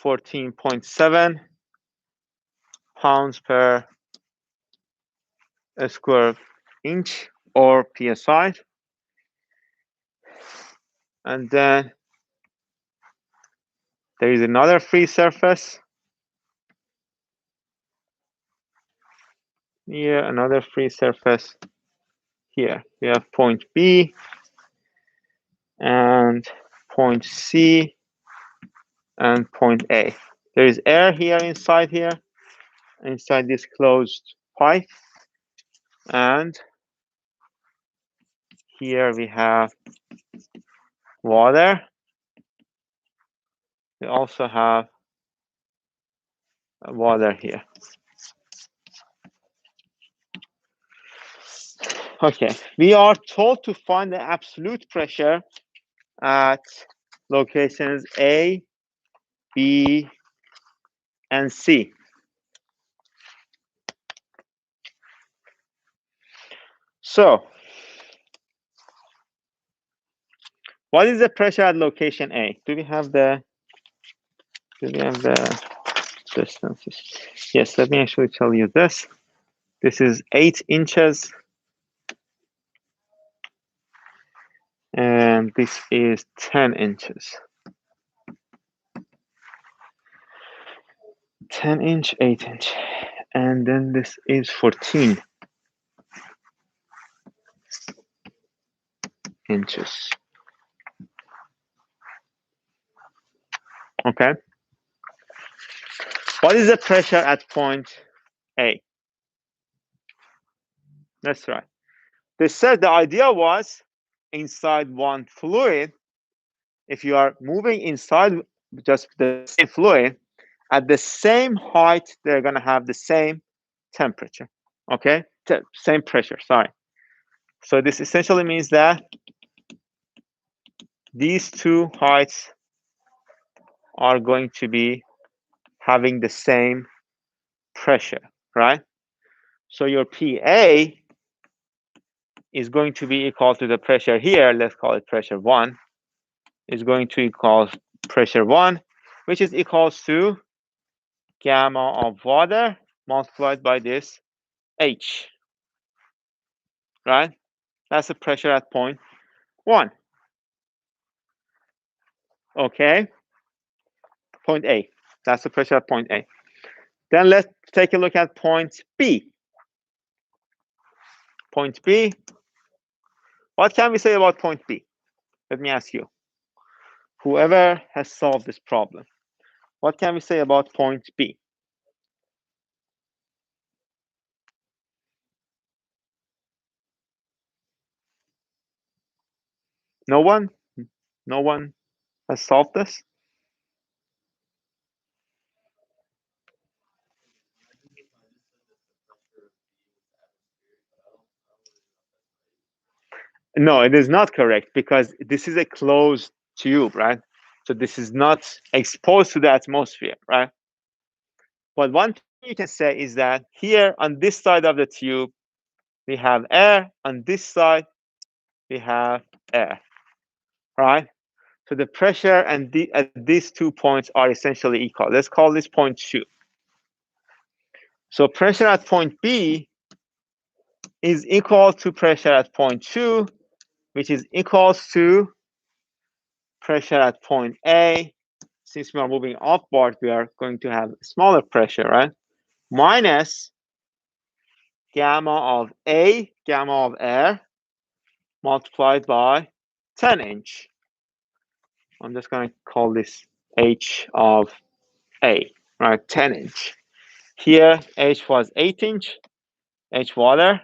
14.7 pounds per square inch or psi. And then there is another free surface. Here, another free surface. Here, we have point B and point C and point A. There is air here, inside this closed pipe. And here we have water. We also have water here. Okay, we are told to find the absolute pressure at locations A, B, and C. So, what is the pressure at location A? Do we have the distances? Yes, let me actually tell you this. This is 8 inches. And this is 10 inches. 10 inch, 8 inch. And then this is 14 inches. Okay. What is the pressure at point A? That's right. They said the idea was inside one fluid, if you are moving inside just the same fluid, at the same height, they're going to have the same temperature. Okay? Same pressure, sorry. So this essentially means that these two heights are going to be having the same pressure, right? So your PA is going to be equal to the pressure here, let's call it pressure 1, is going to equal pressure 1, which is equals to gamma of water multiplied by this H, right? That's the pressure at point 1. Okay, point A. That's the pressure at point A. Then let's take a look at point B. Point B. What can we say about point B? Let me ask you. Whoever has solved this problem, what can we say about point B? No one? No one has solved this? No, it is not correct because this is a closed tube, right? So this is not exposed to the atmosphere, right? But one thing you can say is that here on this side of the tube, we have air. On this side, we have air, right? So the pressure and at these 2 points are essentially equal. Let's call this point 2. So pressure at point B is equal to pressure at point 2, which is equals to pressure at point A. Since we are moving upward, we are going to have smaller pressure, right? Minus gamma of A, gamma of air, multiplied by 10 inch. I'm just going to call this H of A, right? 10 inch. Here, H was 8 inch, H water.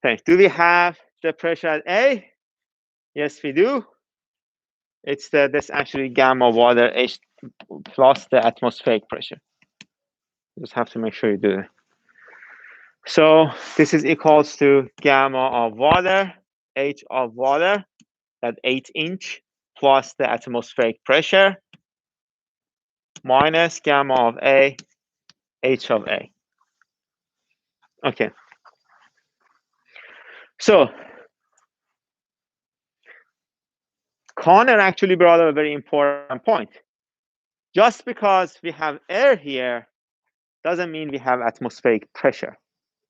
Okay, do we have the pressure at A? Yes, we do. It's this actually gamma water H plus the atmospheric pressure. You just have to make sure you do it. So this is equals to gamma of water, H of water, that 8 inch, plus the atmospheric pressure, minus gamma of A, H of A. Okay. So Connor actually brought up a very important point. Just because we have air here doesn't mean we have atmospheric pressure,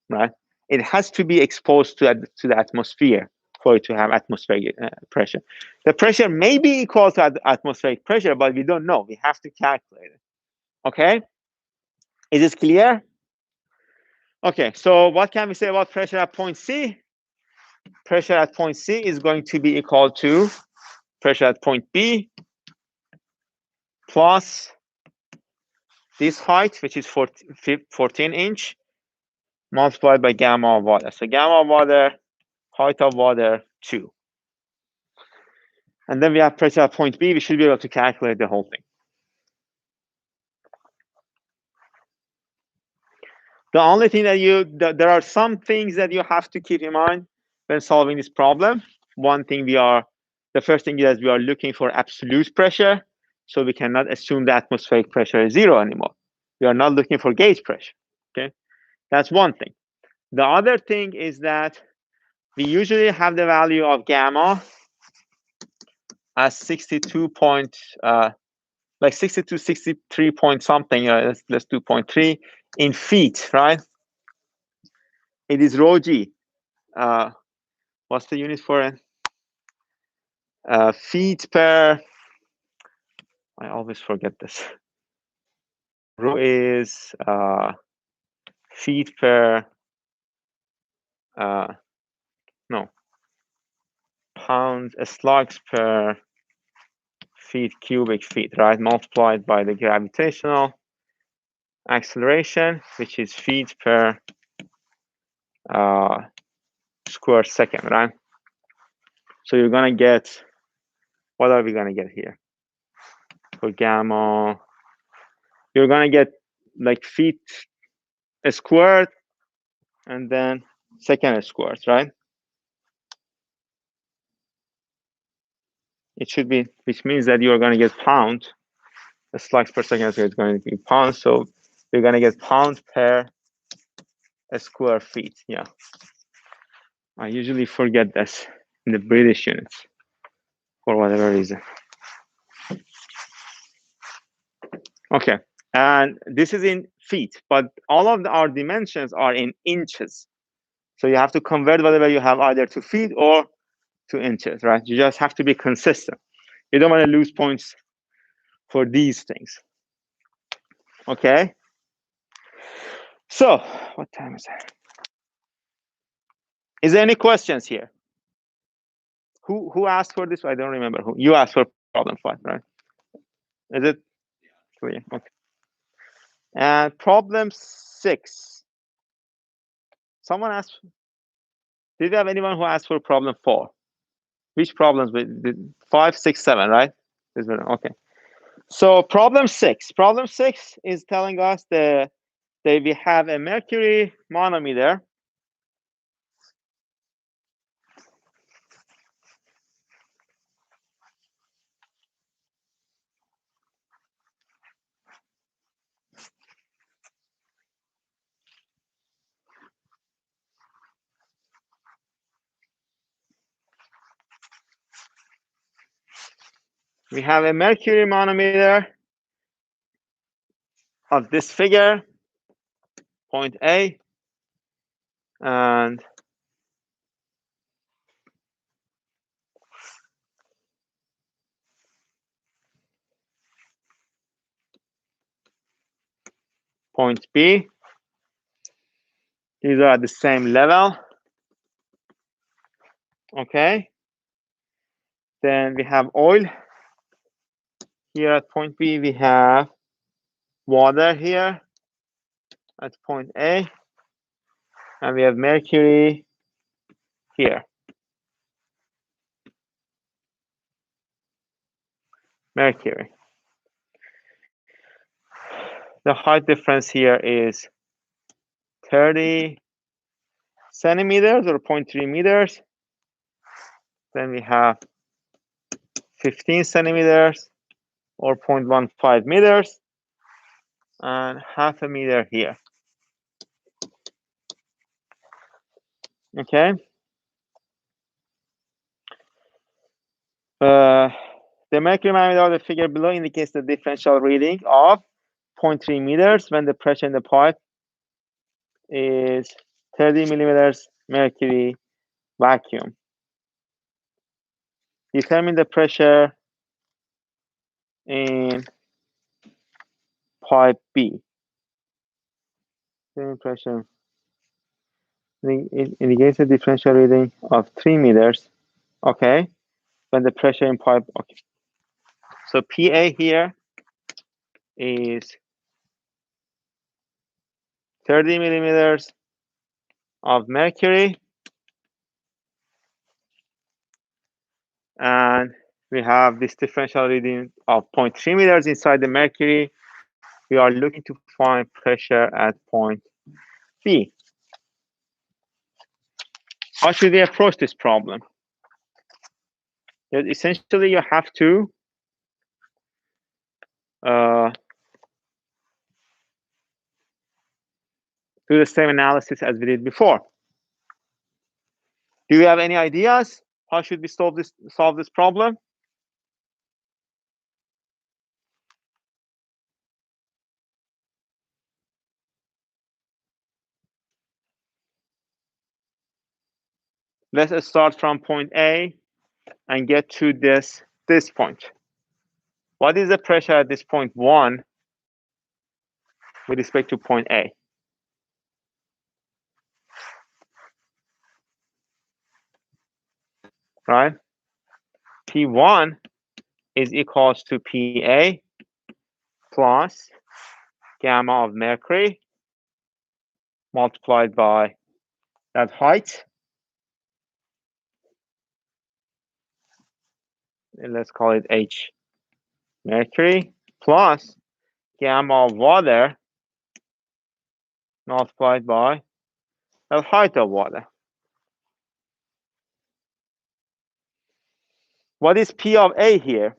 right? It has to be exposed to the atmosphere for it to have atmospheric pressure. The pressure may be equal to atmospheric pressure, but we don't know. We have to calculate it. Okay? Is this clear? Okay, so what can we say about pressure at point C? Pressure at point C is going to be equal to pressure at point B plus this height, which is 14 inch, multiplied by gamma of water. So gamma of water, height of water, 2. And then we have pressure at point B. We should be able to calculate the whole thing. The only thing that there are some things that you have to keep in mind when solving this problem. One thing the first thing is we are looking for absolute pressure. So we cannot assume the atmospheric pressure is 0 anymore. We are not looking for gauge pressure. Okay, that's one thing. The other thing is that we usually have the value of gamma as 62 point, like 62, 63 point something. Let's do 0.3 in feet, right? It is rho g. What's the unit for it? Feet per. I always forget this. Rho is feet per. No. Pounds, slugs per feet cubic feet, right? Multiplied by the gravitational acceleration, which is feet per square second, right? So you're gonna get, what are we gonna get here? For gamma, you're gonna get like feet squared and then second squared, right? It should be, which means that you're gonna get pound. The slugs per second is going to be pounds, so you're gonna get pound per square feet. Yeah, I usually forget this in the British units for whatever reason. Okay, and this is in feet, but all of our dimensions are in inches. So you have to convert whatever you have either to feet or to inches, right? You just have to be consistent. You don't want to lose points for these things. Okay. So what time is it? Is there any questions here? Who asked for this? I don't remember. Who you asked for problem 5, right? Is it clear? Okay. And problem 6. Someone asked. Did you have anyone who asked for problem 4? Which problems? 5, 6, 7, right? Okay. So problem 6. Problem 6 is telling us that we have a mercury manometer We have a mercury manometer of this figure, point A, and point B. These are at the same level. Okay. Then we have oil. Here at point B, we have water here at point A. And we have mercury here. Mercury. The height difference here is 30 centimeters or 0.3 meters. Then we have 15 centimeters or 0.15 meters and half a meter here. Okay. The mercury manometer of the figure below indicates the differential reading of 0.3 meters when the pressure in the pipe is 30 millimeters mercury vacuum. Determine the pressure in pipe B. Pressure indicates the differential reading of 3 meters. Okay, when the pressure in pipe. Okay, so PA here is 30 millimeters of mercury, and we have this differential reading of 0.3 meters inside the mercury. We are looking to find pressure at point B. How should we approach this problem? Essentially, you have to do the same analysis as we did before. Do you have any ideas? How should we solve this problem? Let's start from point A and get to this point. What is the pressure at this point 1 with respect to point A? Right? P1 is equals to PA plus gamma of mercury multiplied by that height. And let's call it H mercury plus gamma of water multiplied by the height of water. What is P of A here?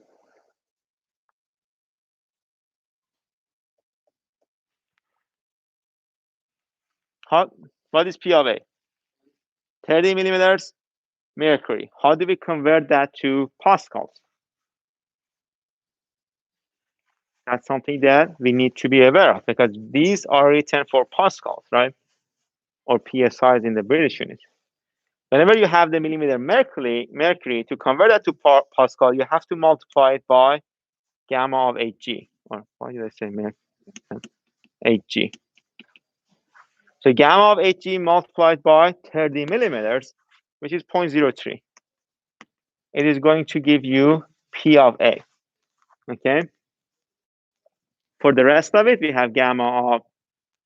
What is P of A? 30 millimeters mercury. How do we convert that to pascals? That's something that we need to be aware of because these are written for pascals, right? Or PSIs in the British unit. Whenever you have the millimeter mercury, to convert that to pascal, you have to multiply it by gamma of Hg. Or why did I say Hg? So gamma of Hg multiplied by 30 millimeters, which is 0.03. It is going to give you P of A. Okay. For the rest of it, we have gamma of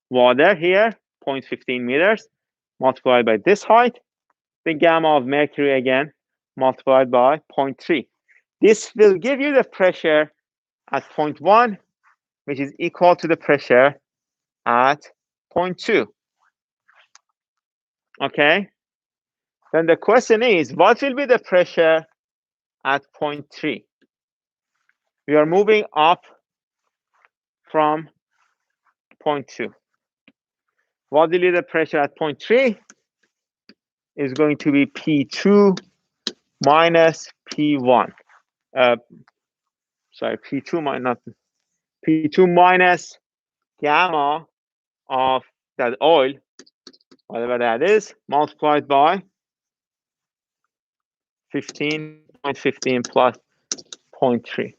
water here, 0.15 meters, multiplied by this height. The gamma of mercury again, multiplied by 0.3. This will give you the pressure at point 1, which is equal to the pressure at point 2. Okay. Then the question is, what will be the pressure at point 3? We are moving up from point 2. What will be the pressure at point 3? Is going to be P2 minus P1. sorry, P2 might not, P2 minus gamma of that oil, whatever that is, multiplied by 15.15 plus 0.3.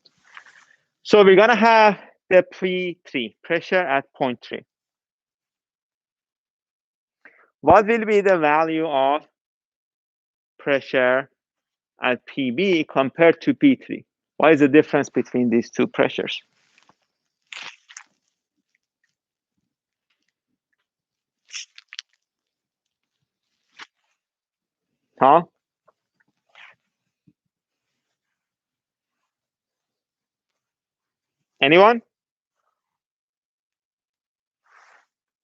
So we're going to have the P3, pressure at 0.3. What will be the value of pressure at PB compared to P3? What is the difference between these two pressures? Huh? Anyone?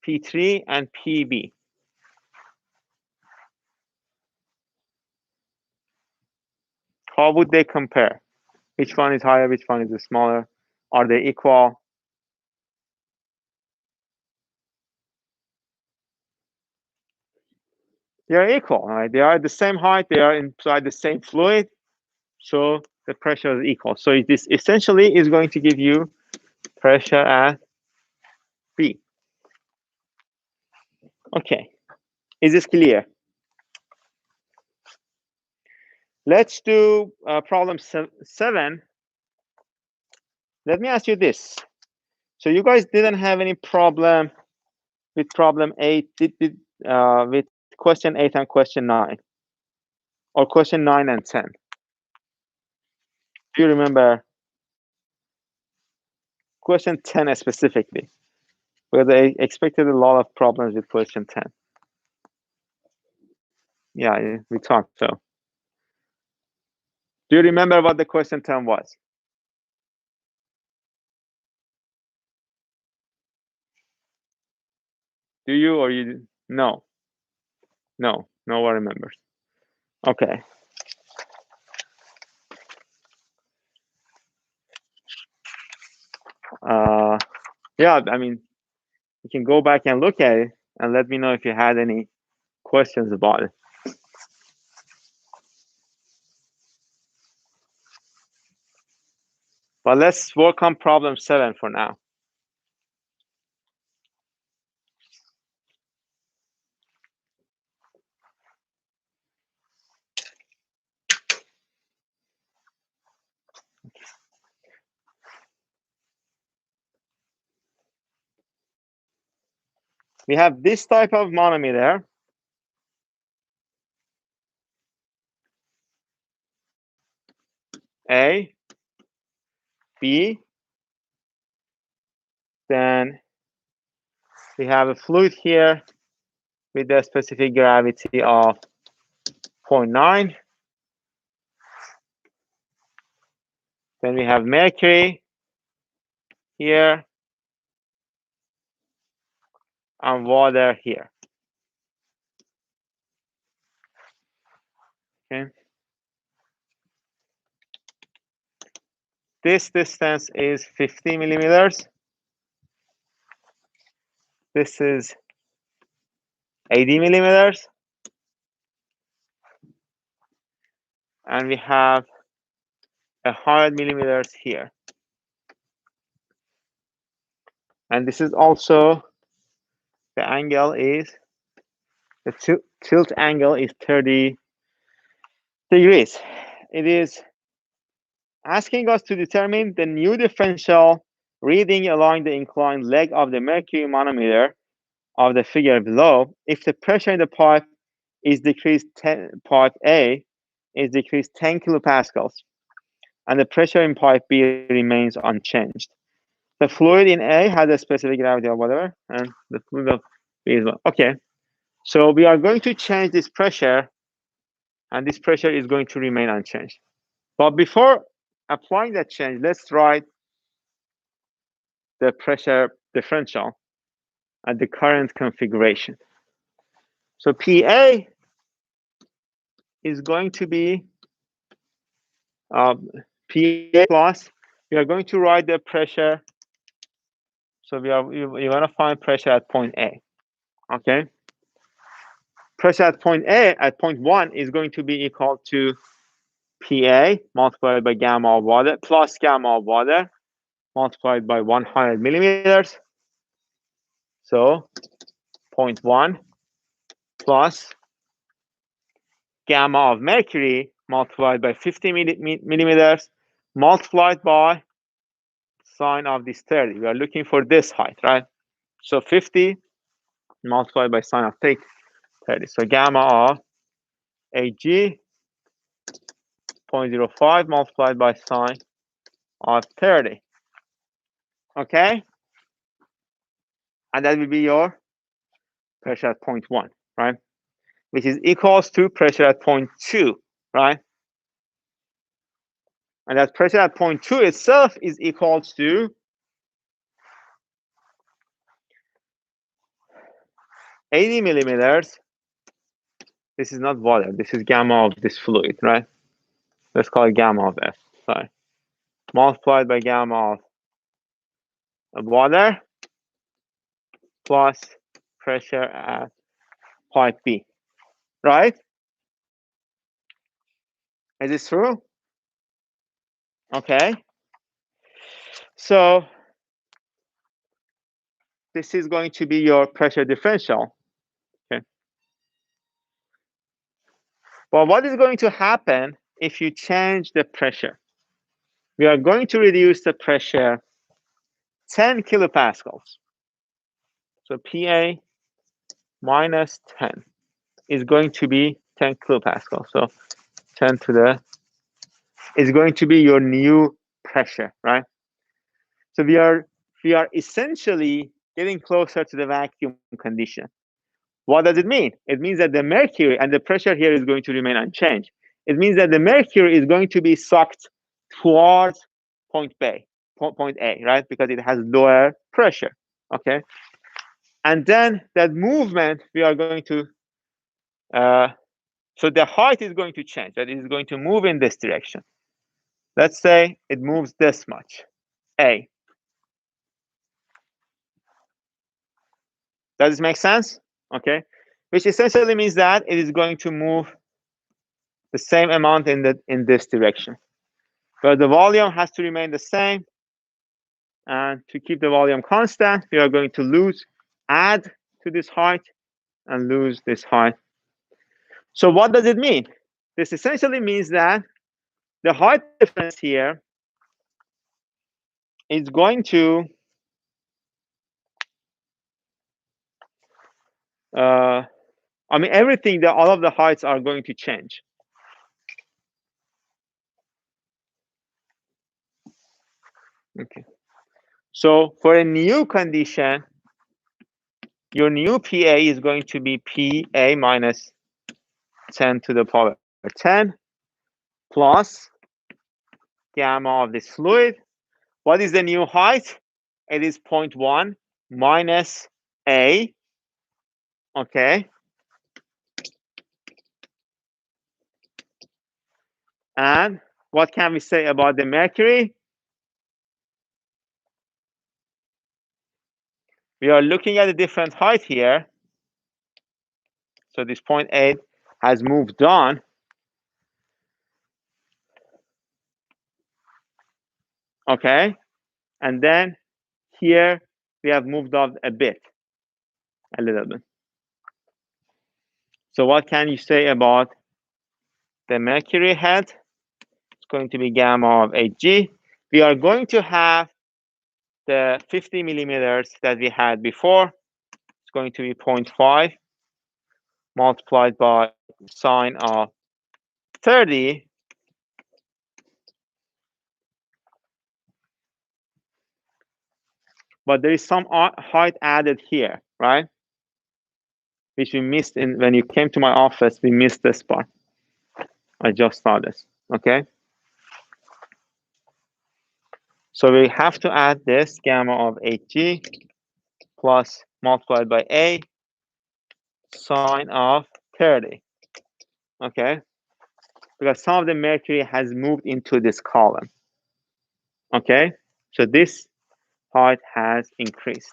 P3 and PB. How would they compare? Which one is higher? Which one is smaller? Are they equal? They are equal, right? They are the same height. They are inside the same fluid. So the pressure is equal. So this essentially is going to give you pressure at B. Okay. Is this clear? Let's do problem 7. Let me ask you this. So you guys didn't have any problem with problem 8, with question 8 and question 9, or question 9 and 10. Do you remember question 10 specifically? Because I expected a lot of problems with question 10. Yeah, we talked. So do you remember what the question 10 was? Do you, or you? No. No one remembers. Okay. Yeah, I mean, you can go back and look at it and let me know if you had any questions about it. But let's work on problem 7 for now. We have this type of manometer. A, B, then we have a fluid here with a specific gravity of 0.9. Then we have mercury here and water here. Okay. This distance is 50 millimeters. This is 80 millimeters. And we have 100 millimeters here. And this is also, the angle is, the tilt angle is 30 degrees. It is asking us to determine the new differential reading along the inclined leg of the mercury manometer of the figure below. If the pressure in the pipe is decreased, pipe A is decreased 10 kilopascals, and the pressure in pipe B remains unchanged. The fluid in A has a specific gravity or whatever, and the fluid of B is 1. Okay, so we are going to change this pressure, and this pressure is going to remain unchanged. But before applying that change, let's write the pressure differential at the current configuration. So PA is going to be PA plus, we are going to write the pressure. So you want to find pressure at point A. Okay. Pressure at point A, at point 1, is going to be equal to PA multiplied by gamma of water plus gamma of water multiplied by 100 millimeters. So 0.1 plus gamma of mercury multiplied by 50 millimeters multiplied by sine of this 30. We are looking for this height, right? So 50 multiplied by sine of 30. So gamma of Ag 0.05 multiplied by sine of 30. Okay? And that will be your pressure at 0.1, right? Which is equals to pressure at 0.2, right? And that pressure at 0.2 itself is equals to 80 millimeters. This is not water. This is gamma of this fluid, right? Let's call it gamma of F. Sorry. Multiplied by gamma of water plus pressure at point B, right? Is this true? Okay. So this is going to be your pressure differential. Okay. Well, what is going to happen if you change the pressure? We are going to reduce the pressure 10 kilopascals. So PA minus 10 is going to be 10 kilopascals. So 10 to the is going to be your new pressure, right? So we are essentially getting closer to the vacuum condition. What does it mean? It means that the mercury and the pressure here is going to remain unchanged. It means that the mercury is going to be sucked towards point A, right? Because it has lower pressure, okay? And then that movement, we are going to, so the height is going to change, that it is going to move in this direction. Let's say it moves this much, A. Does this make sense? Okay, which essentially means that it is going to move the same amount in this direction. But the volume has to remain the same. And to keep the volume constant, we are going to add to this height and lose this height. So what does it mean? This essentially means that the height difference here is going to I mean, everything, all of the heights are going to change. Okay. So for a new condition, your new PA is going to be PA minus 10 to the power 10 plus gamma of this fluid. What is the new height? It is 0.1 minus A. Okay. And what can we say about the mercury? We are looking at a different height here. So this 0.8 has moved on. Okay. And then here we have moved up a little bit. So what can you say about the mercury head? It's going to be gamma of Hg. We are going to have the 50 millimeters that we had before. It's going to be 0.5 multiplied by sine of 30. But there is some height added here, right? Which we missed when you came to my office. We missed this part. I just saw this. Okay. So we have to add this gamma of Hg plus multiplied by A sine of 30. Okay. Because some of the mercury has moved into this column. Okay. So this height has increased.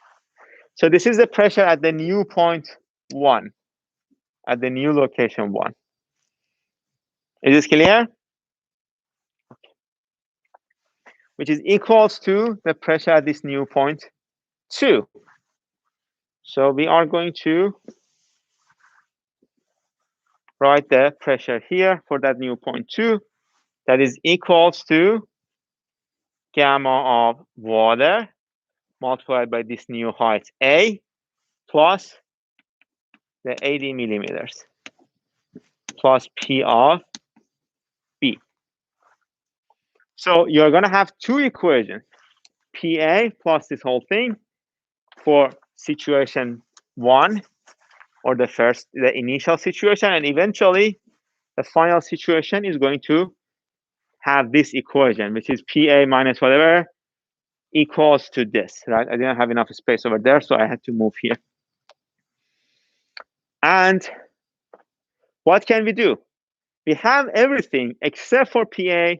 So this is the pressure at the new point 1, at the new location 1. Is this clear? which is equals to the pressure at this new point 2. So we are going to write the pressure here for that new point 2. That is equals to gamma of water multiplied by this new height A plus the 80 millimeters plus P of B. So you're going to have two equations, PA plus this whole thing for situation 1, or the initial situation, and eventually the final situation is going to have this equation, which is PA minus whatever equals to this, right? I didn't have enough space over there, so I had to move here. And what can we do? We have everything except for PA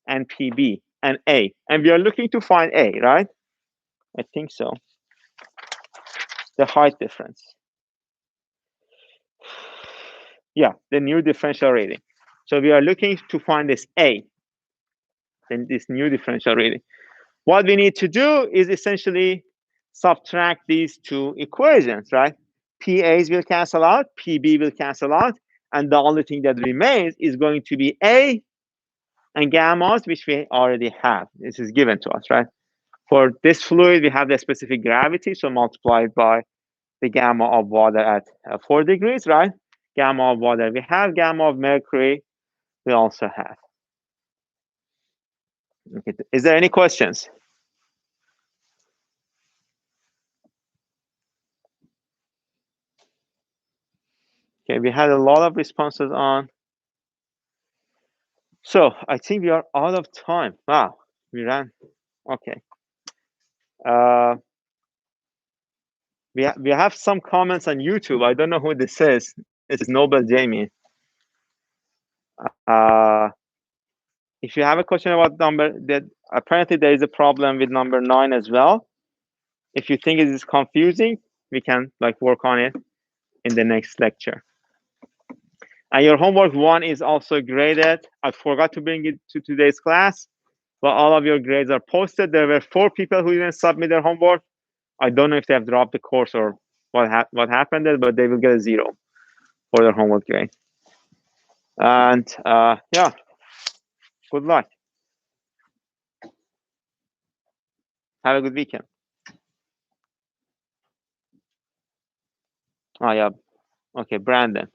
and PB and A, and we are looking to find A, right? I think so. The height difference. Yeah, the new differential rating. So we are looking to find this A, then this new differential rating. What we need to do is essentially subtract these two equations, right? PAs will cancel out, PB will cancel out, and the only thing that remains is going to be A and gammas, which we already have. This is given to us, right? For this fluid, we have the specific gravity, so multiplied by the gamma of water at 4 degrees, right? Gamma of water we have, gamma of mercury we also have. Okay. Is there any questions? Okay, we had a lot of responses on. So I think we are out of time. Wow, we ran. Okay. We have some comments on YouTube. I don't know who this is. This is Noble Jamie. If you have a question about number, that apparently there is a problem with number 9 as well. If you think it is confusing, we can work on it in the next lecture. And your homework 1 is also graded. I forgot to bring it to today's class, but all of your grades are posted. There were 4 people who didn't submit their homework. I don't know if they have dropped the course or what happened there, but they will get a 0 for their homework grade. And yeah, good luck. Have a good weekend. Oh, yeah. Okay, Brandon.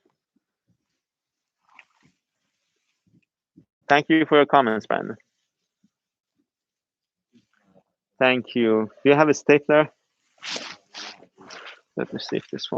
Thank you for your comments, Brandon. Thank you. Do you have a stapler? Let me see if this one.